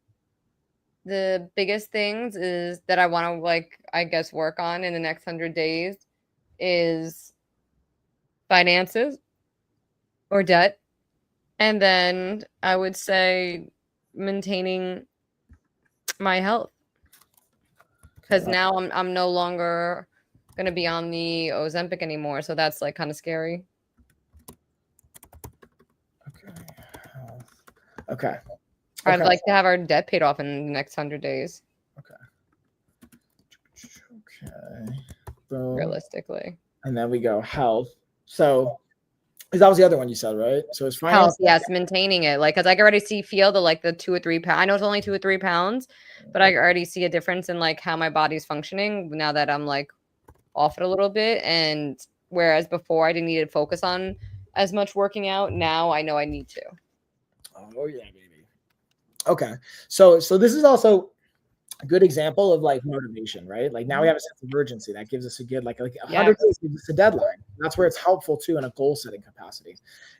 the biggest things is that I want to, like, I guess, work on in the next 100 days is finances or debt. And then I would say maintaining my health. Because now I'm no longer going to be on the Ozempic anymore. So that's like kind of scary. Okay. I'd like to have our debt paid off in the next 100 days. Okay. Boom. Realistically. And then we go health. So that was the other one you said, right? So it's finance. Health, yes, maintaining it. Like, because I can already feel the 2 or 3 pounds. I know it's only 2 or 3 pounds, but I already see a difference in like how my body's functioning now that I'm like off it a little bit. And whereas before I didn't need to focus on as much working out, now I know I need to. Oh yeah, baby. Okay. So this is also a good example of like motivation, right? Like now we have a sense of urgency that gives us a good, like 100 days gives us a deadline. That's where it's helpful too in a goal setting capacity.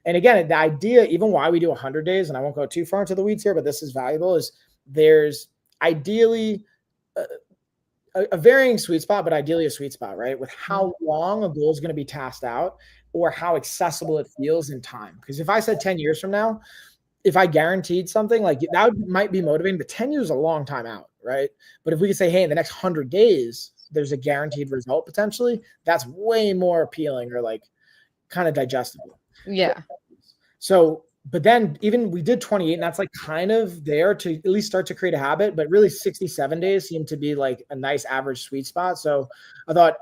And again, the idea, even why we do 100 days, and I won't go too far into the weeds here, but this is valuable, is there's ideally a varying sweet spot, but ideally a sweet spot, right? With how long a goal is going to be tasked out or how accessible it feels in time. Because if I said 10 years from now, if I guaranteed something like that might be motivating, but 10 years is a long time out, right? But if we could say, hey, in the next 100 days, there's a guaranteed result potentially, that's way more appealing or like kind of digestible. Yeah. So, but then even we did 28 and that's like kind of there to at least start to create a habit, but really 67 days seemed to be like a nice average sweet spot. So I thought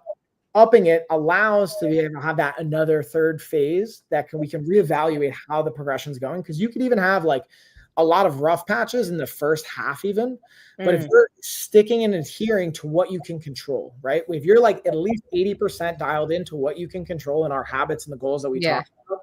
upping it allows to be able to have that another third phase that we can reevaluate how the progression is going. Because you could even have like a lot of rough patches in the first half even. But if you're sticking and adhering to what you can control, right? If you're like at least 80% dialed into what you can control in our habits and the goals that we talk about,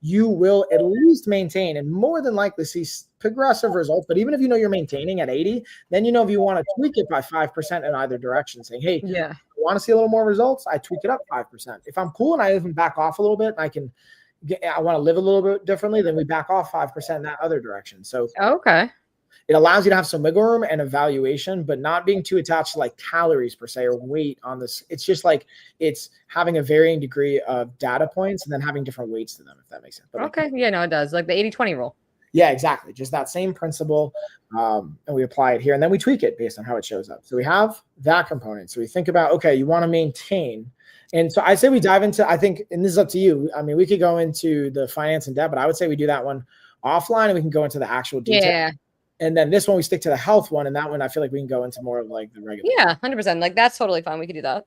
you will at least maintain and more than likely see progressive results. But even if you know you're maintaining at 80, then you know if you want to tweak it by 5% in either direction, saying, hey, I want to see a little more results, I tweak it up 5%. If I'm cool and I even back off a little bit, and I want to live a little bit differently, then we back off 5% in that other direction. So it allows you to have some wiggle room and evaluation, but not being too attached to like calories per se or weight on this. It's just like it's having a varying degree of data points and then having different weights to them, if that makes sense. But yeah, no, it does. Like the 80-20 rule. Yeah, exactly. Just that same principle. And we apply it here and then we tweak it based on how it shows up. So we have that component. So we think about, okay, you want to maintain. And so I say we dive into, I think, and this is up to you. I mean, we could go into the finance and debt, but I would say we do that one offline and we can go into the actual detail. Yeah. And then this one, we stick to the health one. And that one, I feel like we can go into more of like the regular. Yeah, 100%. Like that's totally fine. We could do that.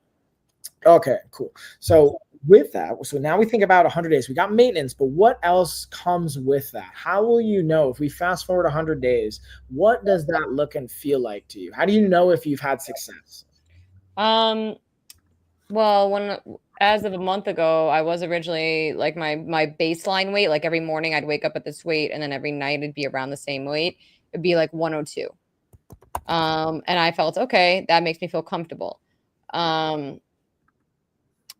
Okay, cool. So with that, so now we think about 100 days. We got maintenance, but what else comes with that? How will you know if we fast forward 100 days, what does that look and feel like to you? How do you know if you've had success? Well, as of a month ago, I was originally like my baseline weight, like every morning I'd wake up at this weight and then every night it'd be around the same weight. It'd be like 102. And I felt, okay, that makes me feel comfortable.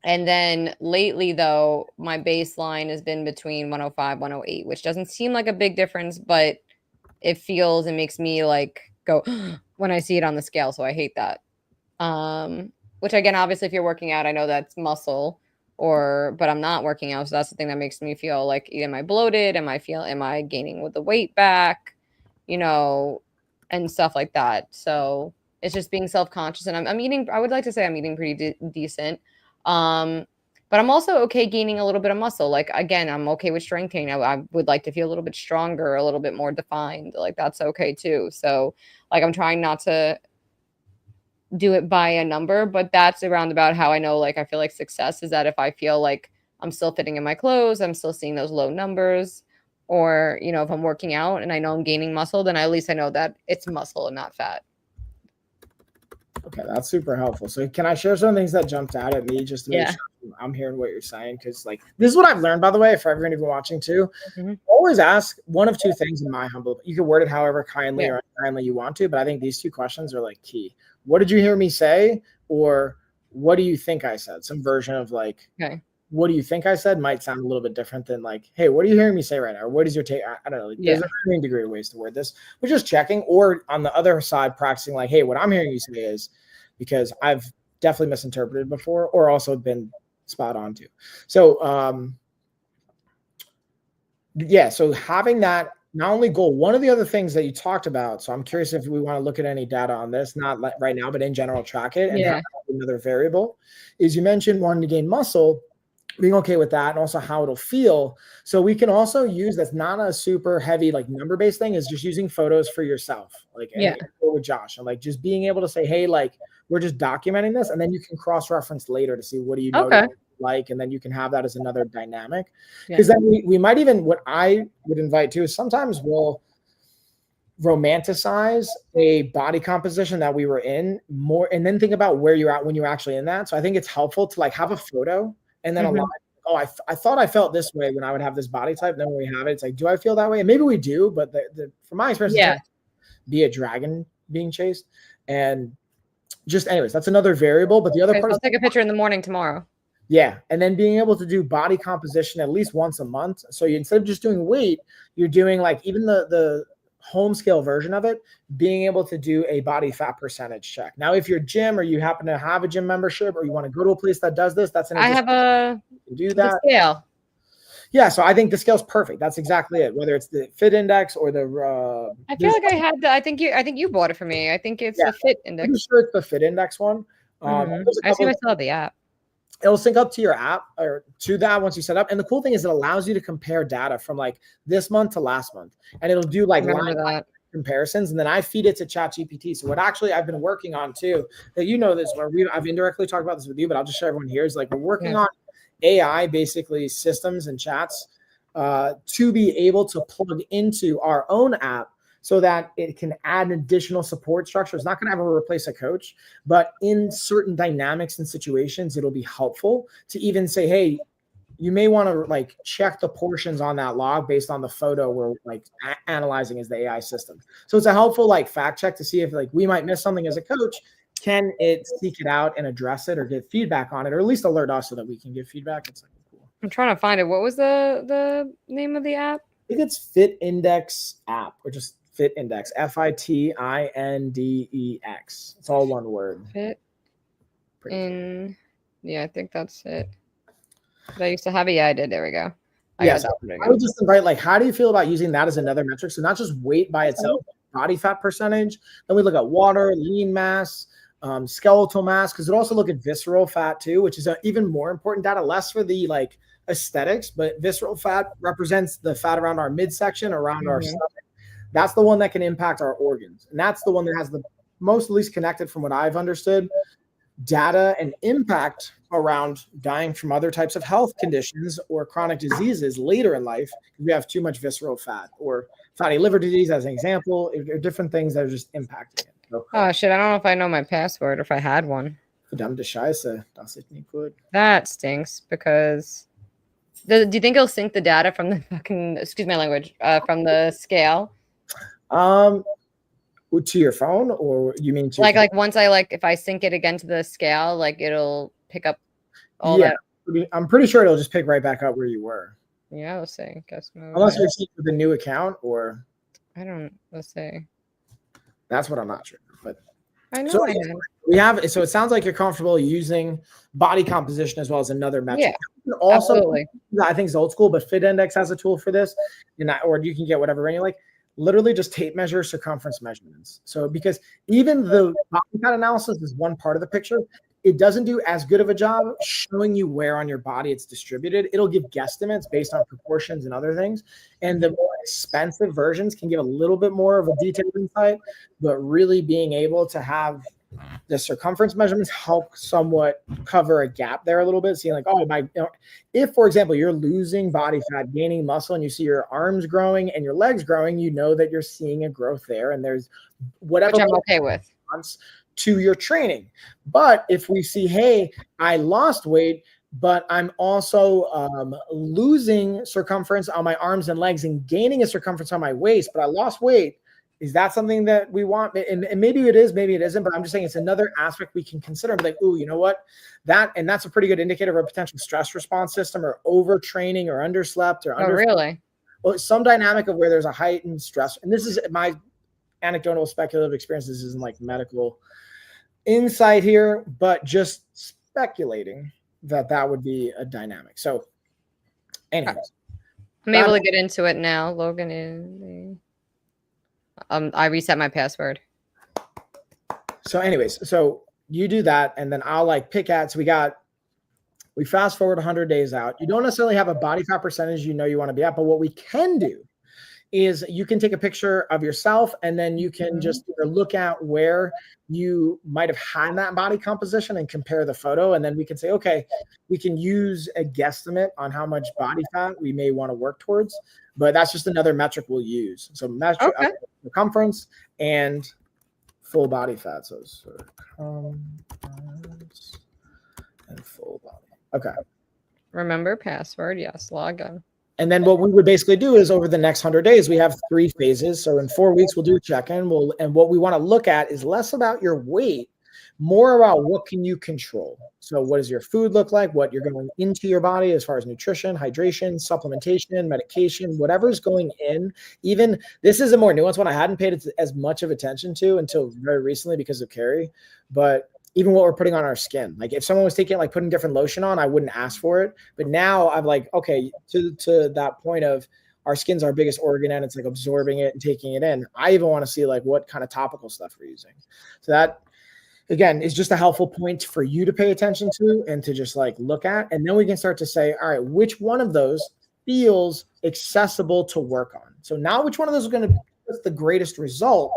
And then lately though, my baseline has been between 105, 108, which doesn't seem like a big difference, but it feels and makes me like go when I see it on the scale. So I hate that. Which again, obviously if you're working out, I know that's muscle but I'm not working out. So that's the thing that makes me feel like, am I bloated? Am I gaining with the weight back? And stuff like that. So it's just being self-conscious and I'm eating, I would like to say I'm eating pretty decent. But I'm also okay gaining a little bit of muscle. Like, again, I'm okay with strength training. I would like to feel a little bit stronger, a little bit more defined. Like that's okay too. So like, I'm trying not to do it by a number, but that's around about how I know, like, I feel like success is that if I feel like I'm still fitting in my clothes, I'm still seeing those low numbers, or, if I'm working out and I know I'm gaining muscle, then at least I know that it's muscle and not fat. Okay, that's super helpful. So can I share some things that jumped out at me just to make sure I'm hearing what you're saying? Because like this is what I've learned, by the way, for everyone who's been watching too. Always ask one of two things in my humble. You can word it however kindly or unkindly you want to, but I think these two questions are like key. What did you hear me say? Or what do you think I said? Some version of like what do you think I said might sound a little bit different than like, hey, what are you hearing me say right now? Or what is your take? I don't know. Like, there's a varying degree of ways to word this. We're just checking, or on the other side, practicing like, hey, what I'm hearing you say is, because I've definitely misinterpreted before, or also been spot on too. So yeah, so having that not only goal, one of the other things that you talked about, so I'm curious if we want to look at any data on this, not right now, but in general, track it. And another variable is you mentioned wanting to gain muscle, being okay with that, and also how it'll feel. So we can also use, that's not a super heavy like number-based thing, is just using photos for yourself, like with Josh, and like just being able to say, hey, like we're just documenting this, and then you can cross-reference later to see what do you know like, and then you can have that as another dynamic. Because then we might even, what I would invite to is sometimes we'll romanticize a body composition that we were in more, and then think about where you're at when you're actually in that. So I think it's helpful to like have a photo and then I thought I felt this way when I would have this body type. Then when we have it, it's like, do I feel that way? And maybe we do, but from my experience, be a dragon being chased. And just anyways, that's another variable. But the other part I'll take a picture in the morning tomorrow. Yeah. And then being able to do body composition at least once a month. So instead of just doing weight, you're doing like even the home scale version of it, being able to do a body fat percentage check. Now, if you're gym or you happen to have a gym membership or you want to go to a place that does this, that's an I have a do that scale. Yeah, so I think the scale's perfect. That's exactly it. Whether it's the Fit Index or the I feel like I had the, I think you bought it for me. I think it's the Fit Index. I'm sure it's the Fit Index one. I see myself the app. It'll sync up to your app or to that once you set up. And the cool thing is it allows you to compare data from like this month to last month. And it'll do like line comparisons. And then I feed it to ChatGPT. So what actually I've been working on too, that you know this, where I've indirectly talked about this with you, but I'll just show everyone here, is like we're working on AI basically systems and chats to be able to plug into our own app so that it can add additional support structure. It's not going to ever replace a coach, but in certain dynamics and situations, it'll be helpful to even say, hey, you may want to like check the portions on that log based on the photo we're like analyzing as the AI system. So it's a helpful like fact check to see if like we might miss something as a coach. Can it seek it out and address it or get feedback on it, or at least alert us so that we can give feedback? It's like cool. I'm trying to find it. What was the name of the app? I think it's Fit Index app, or just Fit Index, FITINDEX. It's all one word. Fit in, I think that's it. I used to have it. Yeah, I did. There we go. I would just invite, like, how do you feel about using that as another metric? So not just weight by itself, body fat percentage. Then we look at water, lean mass, skeletal mass, because it also look at visceral fat too, which is even more important data, less for the like aesthetics, but visceral fat represents the fat around our midsection, around our stomach. That's the one that can impact our organs. And that's the one that has the most, at least connected from what I've understood, data and impact around dying from other types of health conditions or chronic diseases later in life. We have too much visceral fat, or fatty liver disease as an example, or different things that are just impacting it. So, oh shit, I don't know if I know my password or if I had one. That stinks, because do you think it'll sync the data from the fucking, excuse my language, from the scale? To your phone, or you mean to like once I if I sync it again to the scale, like it'll pick up all that? I'm pretty sure it'll just pick right back up where you were. Yeah, let's see. Guess unless you're synced with a new account, or let's see. That's what I'm not sure, but I know. So we have. So it sounds like you're comfortable using body composition as well as another metric. Yeah, also, absolutely. I think it's old school, but Fit Index has a tool for this, or you can get whatever brand you like. Literally just tape measure circumference measurements. So because even the body fat analysis is one part of the picture, it doesn't do as good of a job showing you where on your body it's distributed. It'll give guesstimates based on proportions and other things. And the more expensive versions can give a little bit more of a detailed insight, but really being able to have the circumference measurements help somewhat cover a gap there a little bit. Seeing like, if, for example, you're losing body fat, gaining muscle, and you see your arms growing and your legs growing, you know that you're seeing a growth there, and there's whatever. Which I'm okay with. To your training. But if we see, hey, I lost weight, but I'm also losing circumference on my arms and legs and gaining a circumference on my waist, but I lost weight, Is that something that we want? And maybe it is, maybe it isn't, but I'm just saying it's another aspect we can consider. Be like, ooh, you know what? That's a pretty good indicator of a potential stress response system, or overtraining, or underslept, or under. Really? Well, some dynamic of where there's a heightened stress. And this is my anecdotal speculative experience. This isn't like medical insight here, but just speculating that would be a dynamic. So anyways, I'm able to get into it now. Logan is I reset my password. So anyways, so you do that, and then I'll like pick at. So we fast forward 100 days out. You don't necessarily have a body fat percentage you want to be at, but what we can do is you can take a picture of yourself, and then you can just look at where you might have had that body composition and compare the photo. And then we can say, okay, we can use a guesstimate on how much body fat we may want to work towards, but that's just another metric we'll use. So metric circumference and full body fat. So circumference and full body. Okay. Remember password. Yes. Log on. And then what we would basically do is over the next 100 days, we have 3 phases. So in 4 weeks, we'll do a check-in. And what we want to look at is less about your weight, more about what can you control. So what does your food look like? What you're going into your body as far as nutrition, hydration, supplementation, medication, whatever's going in. Even this is a more nuanced one I hadn't paid as much of attention to until very recently because of Carrie. But even what we're putting on our skin, like if someone was taking like putting different lotion on, I wouldn't ask for it. But now I'm like, okay, to that point of our skin's our biggest organ and it's like absorbing it and taking it in. I even want to see like what kind of topical stuff we're using. So that again is just a helpful point for you to pay attention to and to just like look at. And then we can start to say, all right, which one of those feels accessible to work on? So now which one of those is going to give us the greatest result?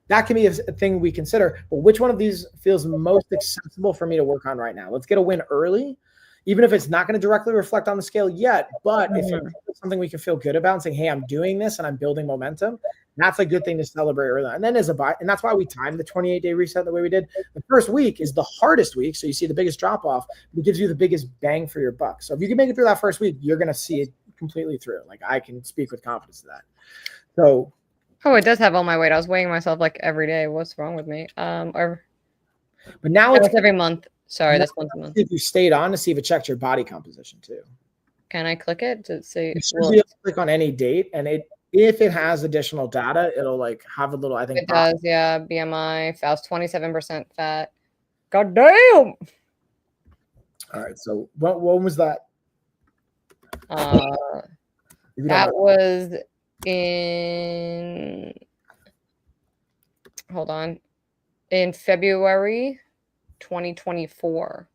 That can be a thing we consider. But which one of these feels most accessible for me to work on right now? Let's get a win early, even if it's not going to directly reflect on the scale yet. But if it's something we can feel good about and saying, hey, I'm doing this and I'm building momentum, that's a good thing to celebrate early. And then and that's why we timed the 28-day reset the way we did. The first week is the hardest week. So you see the biggest drop off, but it gives you the biggest bang for your buck. So if you can make it through that first week, you're going to see it completely through. Like I can speak with confidence to that. So oh, it does have all my weight. I was weighing myself like every day. What's wrong with me? But now it's every month. Sorry, that's once a month. If you stayed on to see if it checked your body composition too. Can I click it to see? You should be able to click on any date, and if it has additional data, it'll like have a little. I think it does. Yeah, BMI. I was 27% fat. God damn. All right. So when was that? That was in February 2024.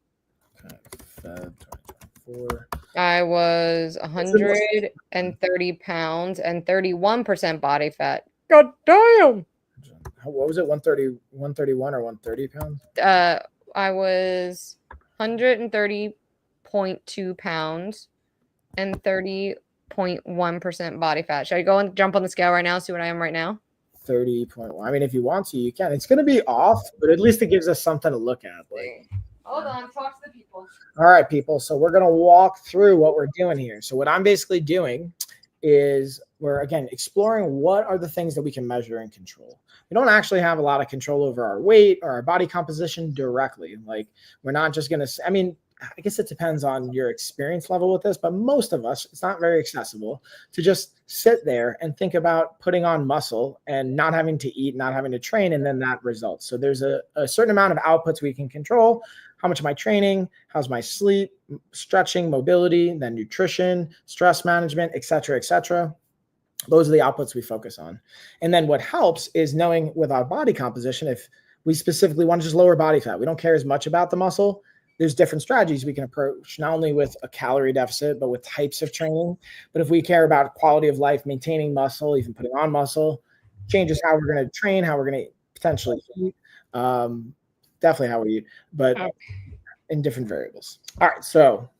Feb 2024. I was 130 pounds and 31% body fat. God damn. What was it? 131 or 130 pounds? I was 130.2 pounds and 30.1% body fat. Should I go and jump on the scale right now, see what I am right now? 30.1. I mean, if you want to, you can. It's going to be off, but at least it gives us something to look at. Like, hold on, talk to the people. All right, people. So we're going to walk through what we're doing here. So what I'm basically doing is we're, again, exploring what are the things that we can measure and control. We don't actually have a lot of control over our weight or our body composition directly. Like, we're not just going to, I mean, I guess it depends on your experience level with this, but most of us, it's not very accessible to just sit there and think about putting on muscle and not having to eat, not having to train, and then that results. So there's a certain amount of outputs we can control. How much am I training? How's my sleep, stretching, mobility, then nutrition, stress management, et cetera, et cetera. Those are the outputs we focus on. And then what helps is knowing with our body composition, if we specifically want to just lower body fat, we don't care as much about the muscle. There's different strategies we can approach, not only with a calorie deficit, but with types of training. But if we care about quality of life, maintaining muscle, even putting on muscle, changes how we're going to train, how we're going to potentially eat, definitely how we eat, but in different variables. All right, so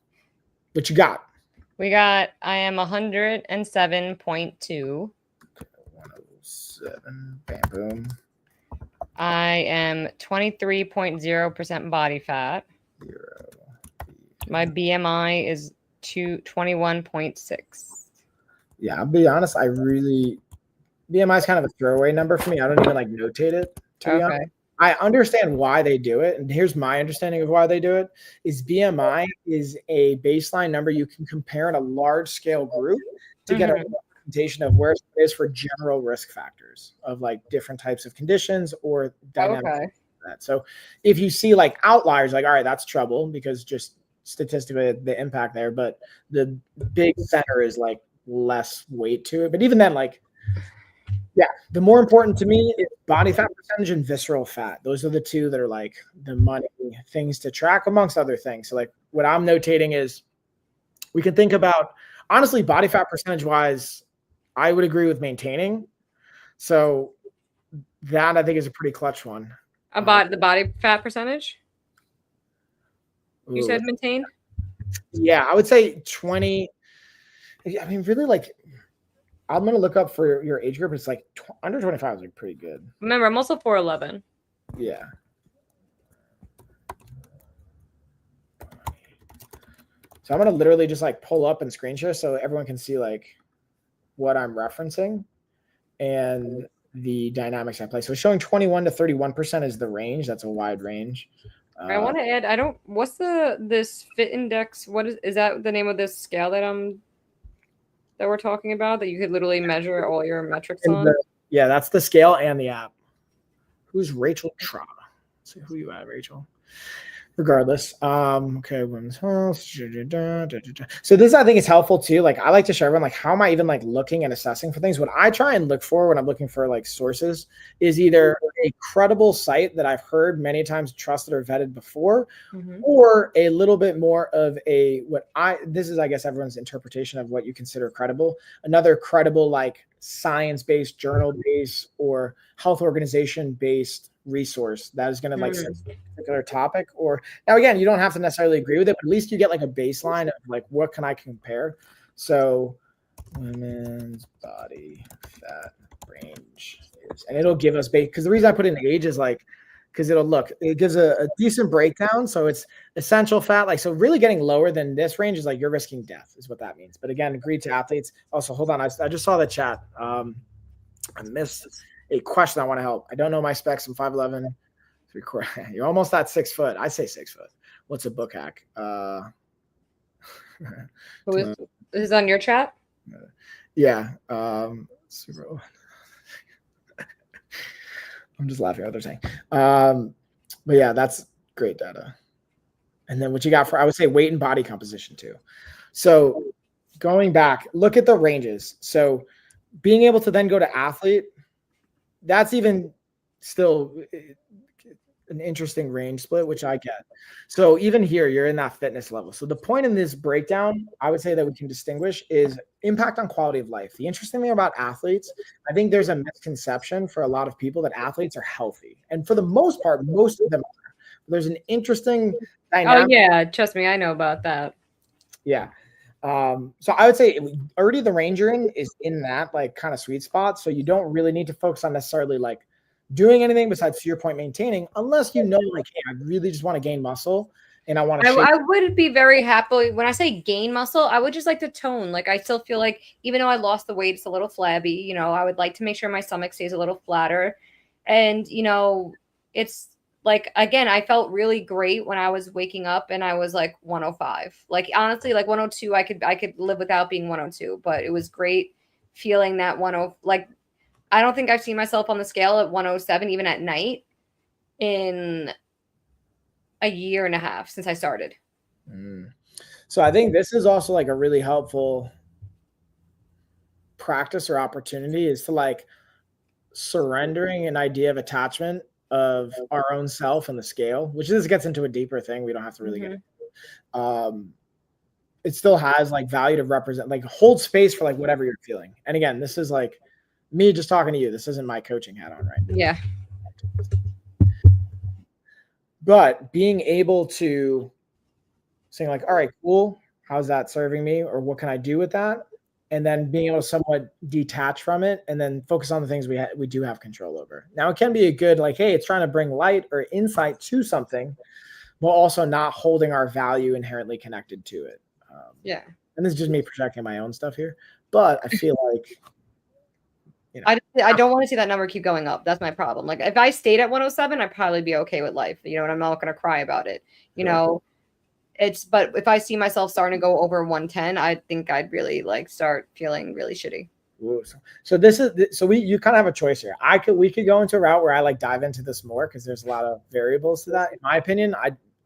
what you got? I am 107.2. 107, bam, boom. I am 23.0% body fat. 0. My BMI is 21.6. Yeah, I'll be honest. I really BMI is kind of a throwaway number for me. I don't even like notate it, to be honest. I understand why they do it. And here's my understanding of why they do it is BMI is a baseline number you can compare in a large scale group to get a representation of where it is for general risk factors of like different types of conditions or dynamics. Like that. So if you see like outliers, like, all right, that's trouble because just statistically the impact there, but the big center is like less weight to it. But even then, like, yeah, the more important to me is body fat percentage and visceral fat. Those are the two that are like the money things to track amongst other things. So like what I'm notating is we can think about, honestly, body fat percentage wise, I would agree with maintaining. So that I think is a pretty clutch one. About the body fat percentage? You said maintain? Yeah, I would say 20. I mean, really, like, I'm going to look up for your age group. It's like under 25 is like pretty good. Remember, I'm also 4'11". Yeah. So I'm going to literally just like pull up and screen share so everyone can see like what I'm referencing and the dynamics at play. So showing 21 to 31% is the range. That's a wide range. I want to add, what's this fit index? What is that the name of this scale that we're talking about that you could literally measure all your metrics on? Yeah, that's the scale and the app. Who's Rachel Tra? Let's see who you are, Rachel. Regardless. Okay, women's health. So this I think is helpful too. Like I like to show everyone like how am I even like looking and assessing for things. What I try and look for when I'm looking for like sources is either a credible site that I've heard many times trusted or vetted before, or a little bit more of this is I guess everyone's interpretation of what you consider credible. Another credible like science-based, journal-based, or health organization-based resource that is going to like a particular topic. Or now again, you don't have to necessarily agree with it, but at least you get like a baseline of like what can I compare. So women's body fat range and it'll give us because the reason I put in age is like because it gives a decent breakdown. So it's essential fat, like so really getting lower than this range is like you're risking death is what that means. But again, agreed to athletes. Also, hold on, I just saw the chat. I missed a question I want to help. I don't know my specs. I'm 5'11". You're almost at 6 foot. I say 6 foot. What's a book hack? Who is on your chat? Yeah. Super. I'm just laughing at what they're saying. But yeah, that's great data. And then what you got for, I would say weight and body composition too. So going back, look at the ranges. So being able to then go to athlete, that's even still an interesting range split, which I get. So even here, you're in that fitness level. So the point in this breakdown, I would say that we can distinguish is impact on quality of life. The interesting thing about athletes, I think there's a misconception for a lot of people that athletes are healthy. And for the most part, most of them are. There's an interesting dynamic. Oh yeah, trust me, I know about that. Yeah. So I would say already the range you're in is in that like kind of sweet spot. So you don't really need to focus on necessarily like doing anything besides, to your point, maintaining, unless you know like, hey, I really just want to gain muscle and I want to I would be very happy when I say gain muscle, I would just like to tone. Like I still feel like even though I lost the weight, it's a little flabby, you know, I would like to make sure my stomach stays a little flatter. And you know, it's like, again, I felt really great when I was waking up and I was like 105. Like honestly, like 102, I could live without being 102, but it was great feeling that 10, like I don't think I've seen myself on the scale at 107 even at night in a year and a half since I started. So I think this is also like a really helpful practice or opportunity is to like surrendering an idea of attachment of our own self and the scale, which this gets into a deeper thing. We don't have to really get into. It still has like value to represent, like hold space for like whatever you're feeling. And again, this is like me just talking to you. This isn't my coaching hat on right now. Yeah. But being able to saying like, all right, cool. How's that serving me? Or what can I do with that? And then being able to somewhat detach from it and then focus on the things we do have control over. Now, it can be a good, like, hey, it's trying to bring light or insight to something, while also not holding our value inherently connected to it. Yeah. And this is just me projecting my own stuff here. But I feel like you know, I don't want to see that number keep going up. That's my problem. Like if I stayed at 107, I'd probably be okay with life, you know, and I'm not going to cry about it, you know. But if I see myself starting to go over 110, I think I'd really like start feeling really shitty. So you kind of have a choice here. We could go into a route where I like dive into this more because there's a lot of variables to that. In my opinion,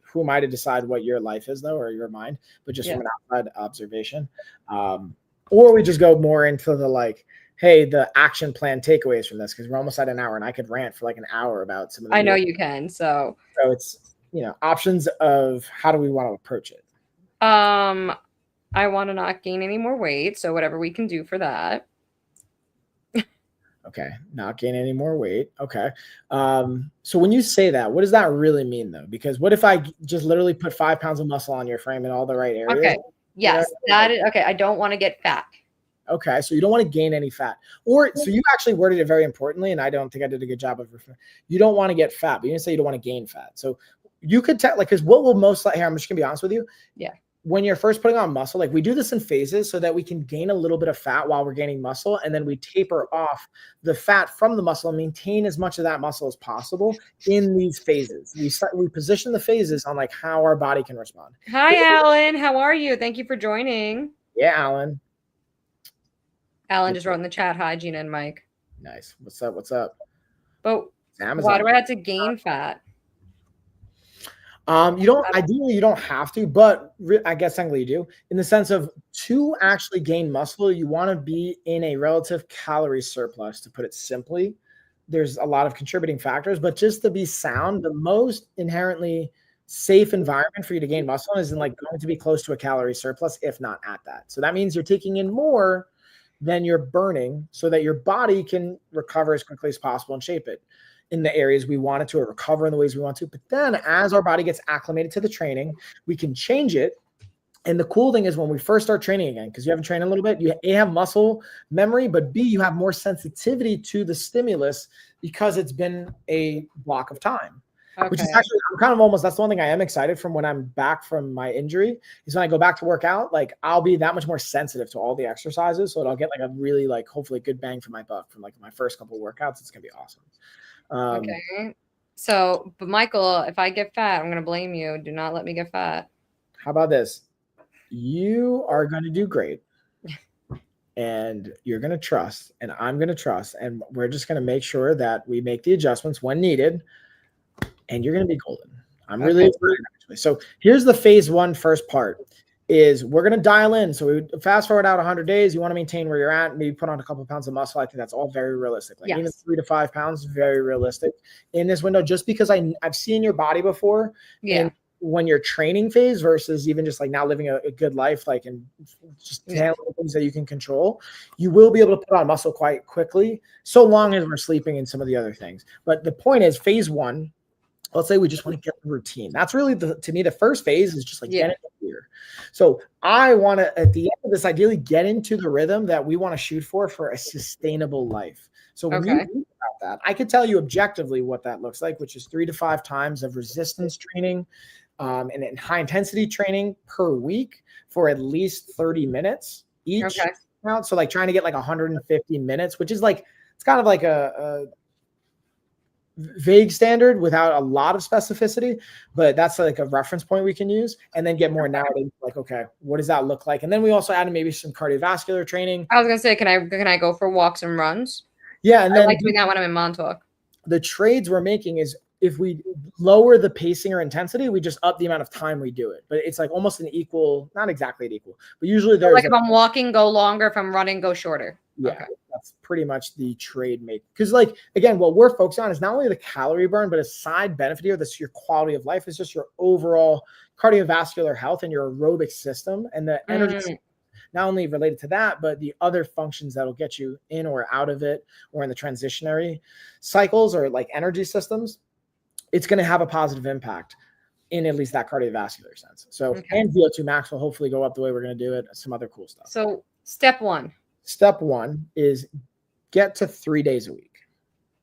who am I to decide what your life is though, or your mind, but just from an outside observation. Or we just go more into the like, hey, the action plan takeaways from this, because we're almost at an hour and I could rant for like an hour about some of the I know you can. So it's, you know, options of how do we want to approach it. I want to not gain any more weight, so whatever we can do for that. Okay, not gain any more weight. Okay. So when you say that, what does that really mean though? Because what if I just literally put 5 pounds of muscle on your frame in all the right areas? Okay. Yes, that is okay. I don't want to get fat. Okay, so you don't want to gain any fat, so you actually worded it very importantly, and I don't think I did a good job of you don't want to get fat, but you didn't say you don't want to gain fat. So you could tell, like, because what will most likely here, I'm just gonna be honest with you. Yeah. When you're first putting on muscle, like we do this in phases so that we can gain a little bit of fat while we're gaining muscle, and then we taper off the fat from the muscle and maintain as much of that muscle as possible in these phases. We position the phases on like how our body can respond. Hi, Alan. How are you? Thank you for joining. Yeah, Alan. Alan just wrote in the chat, hi, Gina and Mike. Nice. What's up? What's up? But why do I have to gain fat? Ideally you don't have to, but I guess technically you do, in the sense of to actually gain muscle, you want to be in a relative calorie surplus, to put it simply. There's a lot of contributing factors, but just to be sound, the most inherently safe environment for you to gain muscle is going to be close to a calorie surplus, if not at that. So that means you're taking in more than you're burning so that your body can recover as quickly as possible and shape it in the areas we want it to, or recover in the ways we want to. But then as our body gets acclimated to the training, we can change it. And the cool thing is when we first start training again, because you haven't trained a little bit, you A, have muscle memory, but B, you have more sensitivity to the stimulus because it's been a block of time. Okay. Which is actually, I'm kind of almost, that's the one thing I am excited from when I'm back from my injury, is when I go back to work out, like I'll be that much more sensitive to all the exercises. So I'll get like a really like, hopefully good bang for my buck from like my first couple of workouts. It's going to be awesome. Okay. So, but Michael, if I get fat, I'm going to blame you. Do not let me get fat. How about this? You are going to do great. And you're going to trust, and I'm going to trust. And we're just going to make sure that we make the adjustments when needed. And you're going to be golden. I'm really excited, actually. So here's the phase 1 first part is we're going to dial in. So we fast forward out 100 days. You want to maintain where you're at, maybe put on a couple of pounds of muscle. I think that's all very realistic. Like even 3 to 5 pounds, very realistic in this window, just because I've seen your body before. Yeah. When you're training phase versus even just like now living a good life, like, and just handling things that you can control, you will be able to put on muscle quite quickly, so long as we're sleeping and some of the other things. But the point is phase 1, let's say we just want to get the routine. That's really to me, the first phase is just like getting here. So I want to, at the end of this, ideally get into the rhythm that we want to shoot for a sustainable life. So when you think about that, I could tell you objectively what that looks like, which is 3 to 5 times of resistance training and high intensity training per week for at least 30 minutes each. Okay. So like trying to get like 150 minutes, which is like, it's kind of like a vague standard without a lot of specificity, but that's like a reference point we can use, and then get more narrative, like, okay, what does that look like? And then we also added maybe some cardiovascular training. I was gonna say, can I go for walks and runs? Yeah, and then I like doing that when I'm in Montauk. The trades we're making is if we lower the pacing or intensity, we just up the amount of time we do it. But it's like almost an equal, not exactly an equal, but usually there's like if I'm walking, go longer. If I'm running, go shorter. Yeah, that's pretty much the trade make. Because like, again, what we're focused on is not only the calorie burn, but a side benefit here, that's your quality of life, is just your overall cardiovascular health and your aerobic system and the energy, not only related to that, but the other functions that'll get you in or out of it, or in the transitionary cycles or like energy systems. It's going to have a positive impact in at least that cardiovascular sense. So, and VO2 max will hopefully go up the way we're going to do it. Some other cool stuff. So step 1 is get to 3 days a week.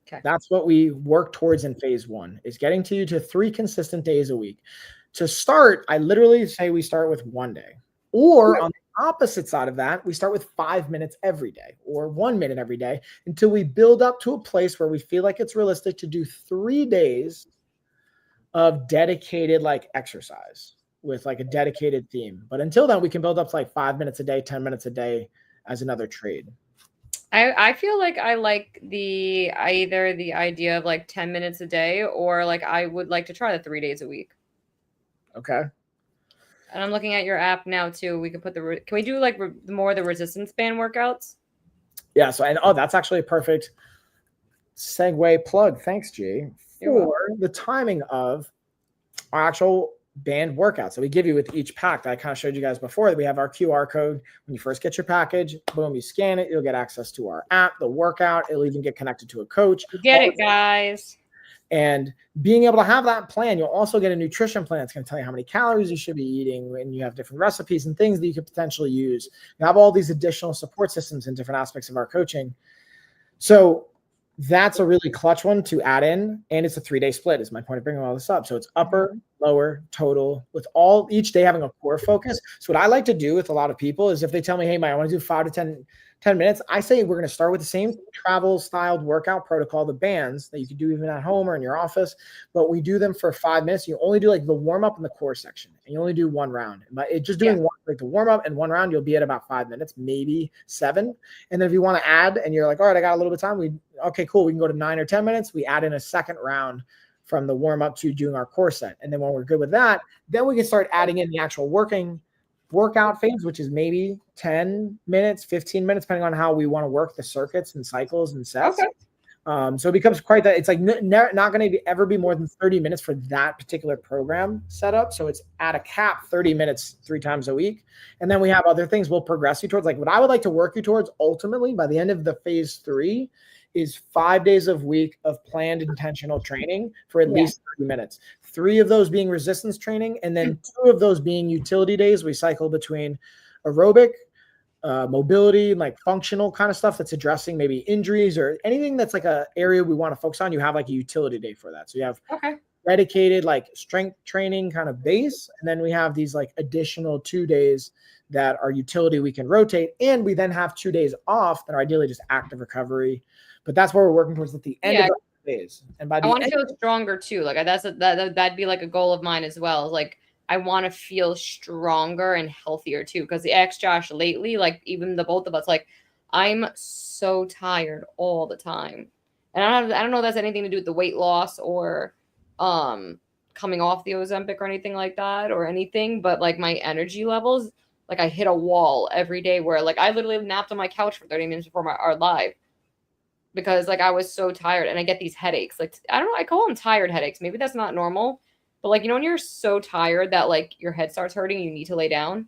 Okay. That's what we work towards in phase 1, is getting to 3 consistent days a week. To start, I literally say we start with 1 day, or on the opposite side of that, we start with 5 minutes every day or 1 minute every day until we build up to a place where we feel like it's realistic to do 3 days of dedicated like exercise with like a dedicated theme. But until then, we can build up to like 5 minutes a day, 10 minutes a day as another trade. I feel like I like either the idea of like 10 minutes a day, or like I would like to try the 3 days a week. Okay. And I'm looking at your app now too. We could put can we do like more of the resistance band workouts? Yeah. So, and that's actually a perfect segue plug. Thanks, G, for the timing of our actual band workout. So we give you with each pack that I kind of showed you guys before, that we have our QR code. When you first get your package, boom, you scan it, you'll get access to our app, the workout. It'll even get connected to a coach. Get it, guys. And being able to have that plan, you'll also get a nutrition plan. It's going to tell you how many calories you should be eating, and you have different recipes and things that you could potentially use. You have all these additional support systems in different aspects of our coaching. So that's a really clutch one to add in. And it's a 3-day split is my point of bringing all this up. So it's upper, lower, total, with each day having a core focus. So what I like to do with a lot of people is, if they tell me, hey, Mike, I want to do 5 to 10 minutes, I say we're going to start with the same travel styled workout protocol, the bands that you can do even at home or in your office, but we do them for 5 minutes. You only do like the warm up and the core section, and you only do 1 round. But just doing like the warm up and 1 round, you'll be at about 5 minutes, maybe 7. And then if you want to add and you're like, all right, I got a little bit of time, okay, cool, we can go to 9 or 10 minutes. We add in a second round from the warm up to doing our core set. And then when we're good with that, then we can start adding in the actual workout phase, which is maybe 10 minutes, 15 minutes, depending on how we want to work the circuits and cycles and sets. Okay. So it becomes quite that. It's like not going to ever be more than 30 minutes for that particular program setup. So it's at a cap 30 minutes 3 times a week. And then we have other things we'll progress you towards. Like what I would like to work you towards ultimately by the end of the phase 3 is 5 days a week of planned intentional training for at least 30 minutes. 3 of those being resistance training, and then 2 of those being utility days. We cycle between aerobic, mobility, like functional kind of stuff that's addressing maybe injuries or anything that's like a area we want to focus on. You have like a utility day for that. So you have dedicated like strength training kind of base. And then we have these like additional 2 days that are utility we can rotate. And we then have 2 days off that are ideally just active recovery. But that's what we're working towards at the end of the phase. And by the I want to feel stronger too. Like that'd be like a goal of mine as well. Like I want to feel stronger and healthier too. Because the Josh lately, like even the both of us, like I'm so tired all the time. And I don't know if that's anything to do with the weight loss or coming off the Ozempic or anything like that or anything. But like my energy levels, like I hit a wall every day where like I literally napped on my couch for 30 minutes before our live. Because like I was so tired, and I get these headaches. Like I don't know, I call them tired headaches. Maybe that's not normal, but like when you're so tired that like your head starts hurting, you need to lay down.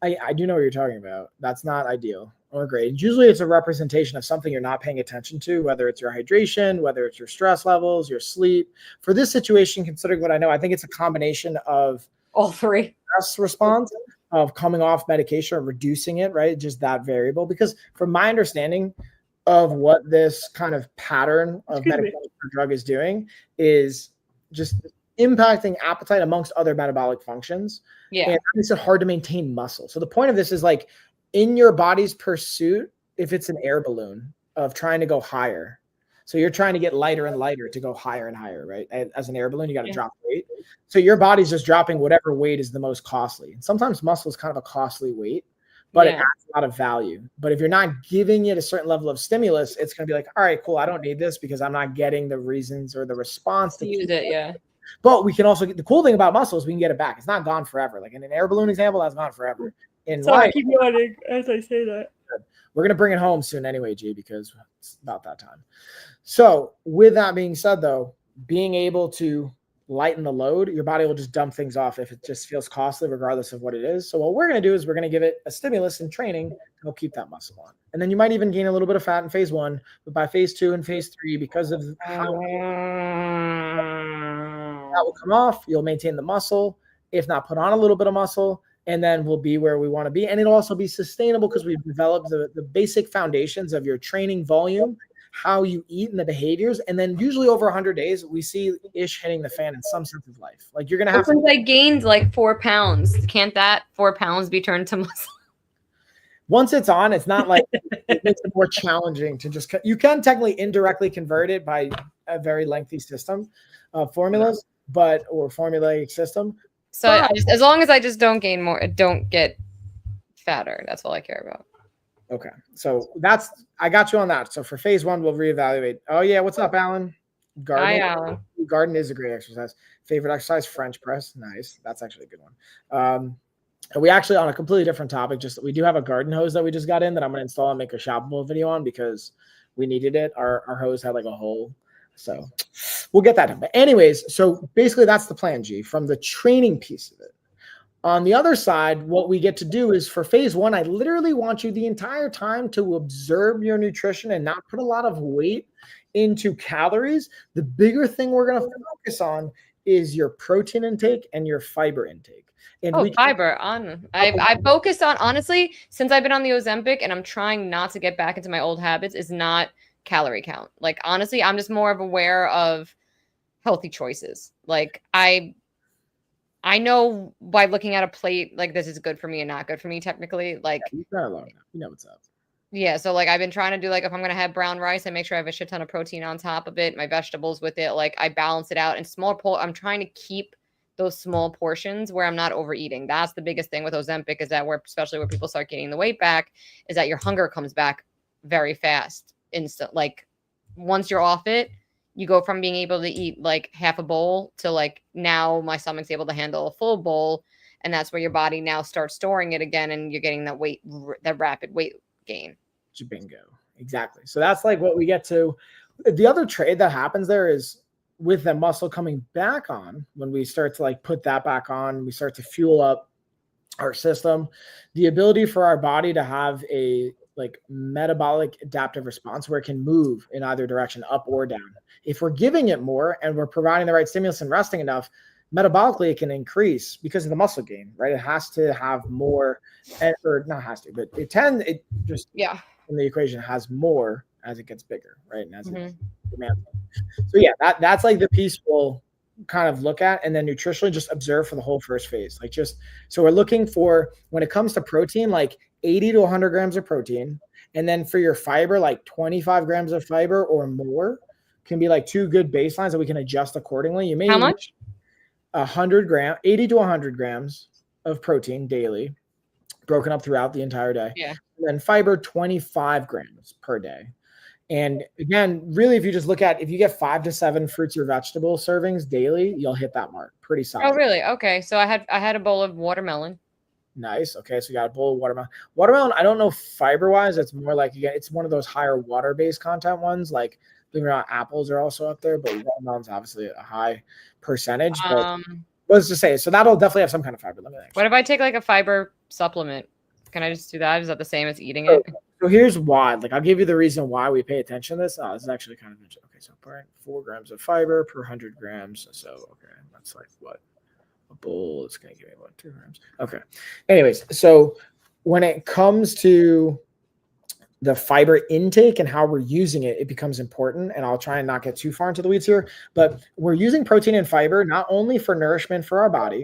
I do know what you're talking about. That's not ideal or great. Usually it's a representation of something you're not paying attention to, whether it's your hydration, whether it's your stress levels, your sleep. For this situation, considering what I know, I think it's a combination of all 3. Stress response of coming off medication or reducing it, right? Just that variable. Because from my understanding of what this kind of pattern of medical drug is doing is just impacting appetite amongst other metabolic functions. Yeah. And it makes it hard to maintain muscle. So the point of this is like in your body's pursuit, if it's an air balloon of trying to go higher. So you're trying to get lighter and lighter to go higher and higher, right? As an air balloon, you got to drop weight. So your body's just dropping whatever weight is the most costly. And sometimes muscle is kind of a costly weight, but it adds a lot of value. But if you're not giving it a certain level of stimulus, it's going to be like, all right, cool, I don't need this because I'm not getting the reasons or the response to use it. But we can also get the cool thing about muscle is we can get it back. It's not gone forever. Like in an air balloon example, that's gone forever. I keep yawning as I say that. We're going to bring it home soon anyway, G, because it's about that time. So with that being said, though, being able to lighten the load, your body will just dump things off if it just feels costly, regardless of what it is. So what we're going to do is we're going to give it a stimulus in training to help keep that muscle on. And then you might even gain a little bit of fat in phase 1, but by phase 2 and phase 3, because of how that will come off, you'll maintain the muscle, if not put on a little bit of muscle, and then we'll be where we want to be. And it'll also be sustainable because we've developed the basic foundations of your training volume, how you eat and the behaviors. And then usually over 100 days, we see ish hitting the fan in some sense of life. Like you're going to have to. I gained like 4 pounds. Can't that 4 pounds be turned to muscle? Once it's on, it's not like it makes it more challenging to just, you can technically indirectly convert it by a very lengthy system of formulas, or formulaic system. So as long as I just don't gain more, don't get fatter. That's all I care about. Okay. So I got you on that. So for phase 1, we'll reevaluate. Oh yeah. What's up, Alan? Hi, Alan. Garden is a great exercise. Favorite exercise, French press. Nice. That's actually a good one. And we actually, on a completely different topic, we do have a garden hose that we just got in that I'm going to install and make a shoppable video on because we needed it. Our hose had like a hole. So we'll get that done. But anyways, so basically that's the plan, G, from the training piece of it. On the other side, what we get to do is for phase 1, I literally want you the entire time to observe your nutrition and not put a lot of weight into calories. The bigger thing we're going to focus on is your protein intake and your fiber intake. And fiber on. I focused on, honestly, since I've been on the Ozempic and I'm trying not to get back into my old habits, is not calorie count. Like, honestly, I'm just more of aware of healthy choices. Like, I know by looking at a plate, like, this is good for me and not good for me, technically. Like, you know what's up. Yeah, so like I've been trying to do, like, if I'm gonna have brown rice, I make sure I have a shit ton of protein on top of it, my vegetables with it. Like, I balance it out in I'm trying to keep those small portions where I'm not overeating. That's the biggest thing with Ozempic, is that especially where people start gaining the weight back, is that your hunger comes back very fast, instant. Like, once you're off it, you go from being able to eat like half a bowl to like, now my stomach's able to handle a full bowl, and that's where your body now starts storing it again, and you're getting that rapid weight gain. Bingo. Exactly. So that's like what we get to. The other trade that happens there is with the muscle coming back on, when we start to like put that back on, we start to fuel up our system, the ability for our body to have a like metabolic adaptive response where it can move in either direction, up or down. If we're giving it more and we're providing the right stimulus and resting enough, metabolically it can increase because of the muscle gain, right? It has to have more, or not has to, but it just in the equation has more as it gets bigger, right? And as it demands. So yeah, that's like the piece we'll kind of look at, and then nutritionally just observe for the whole first phase. Like, just so we're looking for, when it comes to protein, like 80 to 100 grams of protein, and then for your fiber, like 25 grams of fiber or more can be like 2 good baselines that we can adjust accordingly. You may how much? 80 to 100 grams of protein daily, broken up throughout the entire day. Yeah. And then fiber, 25 grams per day. And again, really, if you just look at, if you get 5 to 7 fruits or vegetable servings daily, you'll hit that mark pretty solid. Oh, really? Okay. So I had a bowl of watermelon. Nice. Okay. So you got a bowl of watermelon. Watermelon, I don't know fiber wise, it's more like, it's one of those higher water-based content ones. Like, believe it or not, apples are also up there, but watermelon's obviously a high percentage. But what's to say? So that'll definitely have some kind of fiber. What if I take like a fiber supplement? Can I just do that? Is that the same as eating it? So here's why. Like, I'll give you the reason why we pay attention to this. Oh, this is actually kind of interesting. Okay, so 4 grams of fiber per 100 grams. So okay, that's like what? A bowl. It's gonna give me what, 2 grams. Okay. Anyways, so when it comes to the fiber intake and how we're using it, it becomes important. And I'll try and not get too far into the weeds here, but we're using protein and fiber not only for nourishment for our body.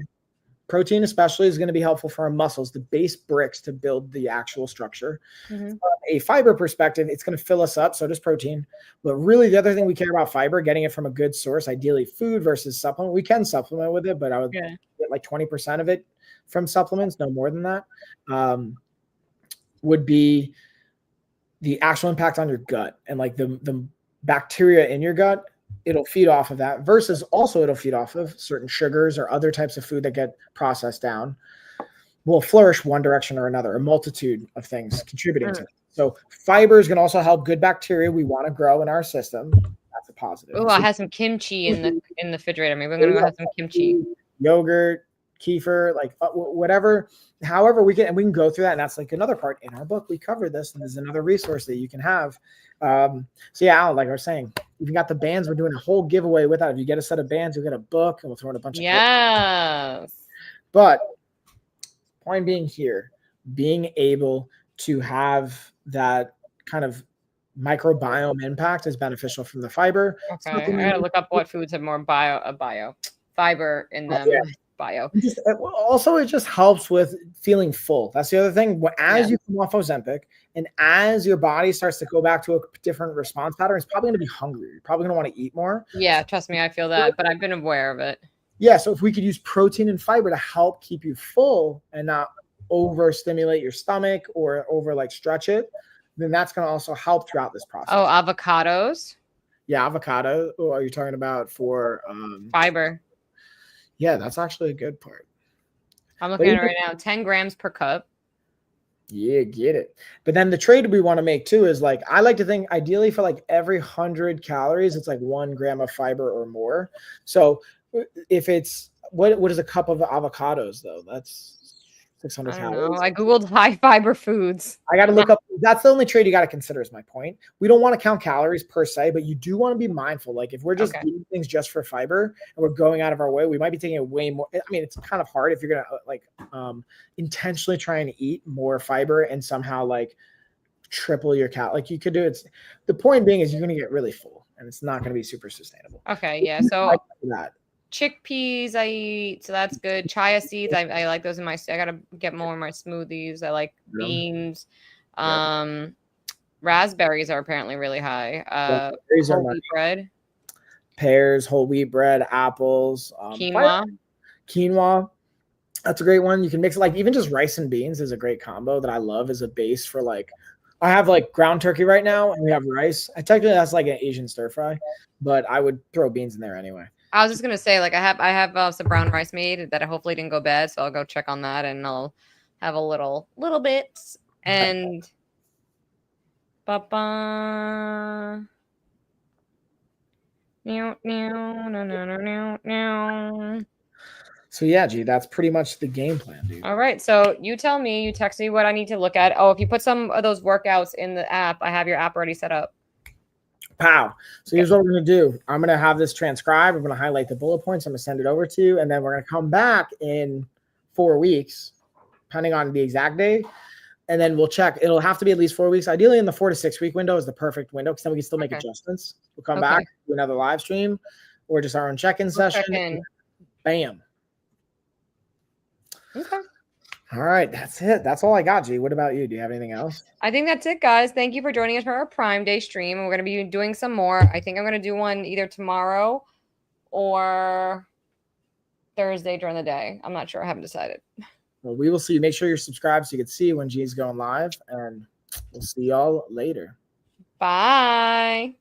Protein especially is going to be helpful for our muscles, the base bricks to build the actual structure. From a fiber perspective, it's going to fill us up. So does protein. But really, the other thing we care about fiber, getting it from a good source, ideally food versus supplement. We can supplement with it, but I would get like 20% of it from supplements, no more than that. Would be the actual impact on your gut and like the bacteria in your gut. It'll feed off of that, versus also it'll feed off of certain sugars or other types of food that get processed down, will flourish one direction or another, a multitude of things contributing to it. So fiber is going to also help good bacteria we want to grow in our system. That's a positive. Oh, I have some kimchi in the refrigerator. Maybe I'm going to go have some kimchi. Yogurt, kefir, like whatever, however we can go through that. And that's like another part in our book. We cover this, and there's another resource that you can have. So yeah, Alan, like I was saying, you've got the bands. We're doing a whole giveaway with that. If you get a set of bands, you'll get a book, and we'll throw in a bunch of books. But point being here, being able to have that kind of microbiome impact is beneficial from the fiber. Okay, I gotta look up what foods have more fiber in them. bio. Also, it just helps with feeling full. That's the other thing. As you come off Ozempic and as your body starts to go back to a different response pattern, it's probably going to be hungry. You're probably going to want to eat more. Yeah, trust me, I feel that, but I've been aware of it. Yeah, so if we could use protein and fiber to help keep you full and not overstimulate your stomach or stretch it, then that's going to also help throughout this process. Oh, avocados. Yeah, avocado. Oh, are you talking about for fiber? Yeah, that's actually a good part. I'm looking at it right now. 10 grams per cup. Yeah, get it. But then the trade we want to make too is like, I like to think ideally for like every 100 calories, it's like 1 gram of fiber or more. So if it's what is a cup of avocados though? That's 600 calories. I googled high fiber foods. I got to look up. That's the only trade you got to consider is my point. We don't want to count calories per se, but you do want to be mindful. Like if we're just eating things just for fiber and we're going out of our way, we might be taking away more. I mean, it's kind of hard if you're going to like intentionally try and eat more fiber and somehow like triple your like you could do it. The point being is you're going to get really full and it's not going to be super sustainable. Okay. Yeah. So chickpeas I eat, so that's good. Chia seeds, I like those in my. I gotta get more in my smoothies. I like beans. Raspberries are apparently really high. Whole wheat bread, pears, whole wheat bread, apples, quinoa. That's a great one. You can mix it like even just rice and beans is a great combo that I love as a base for like. I have like ground turkey right now, and we have rice. Technically, that's like an Asian stir fry, but I would throw beans in there anyway. I was just gonna say, like, I have some brown rice made that hopefully didn't go bad, so I'll go check on that and I'll have a little bit and So yeah, G, that's pretty much the game plan, dude. All right, so you tell me, you text me what I need to look at. Oh, if you put some of those workouts in the app, I have your app already set up. Pow. So here's what we're going to do. I'm going to have this transcribed. I'm going to highlight the bullet points. I'm going to send it over to you. And then we're going to come back in 4 weeks, depending on the exact day. And then we'll check. It'll have to be at least 4 weeks. Ideally, in the 4 to 6 week window is the perfect window because then we can still make adjustments. We'll come back, do another live stream or just our own check-in session. Bam. Okay. All right, that's it. That's all I got, G. What about you? Do you have anything else? I think that's it, guys. Thank you for joining us for our Prime Day stream. We're going to be doing some more. I think I'm going to do one either tomorrow or Thursday during the day. I'm not sure. I haven't decided. Well, we will see. Make sure you're subscribed so you can see when G's going live, and we'll see y'all later. Bye.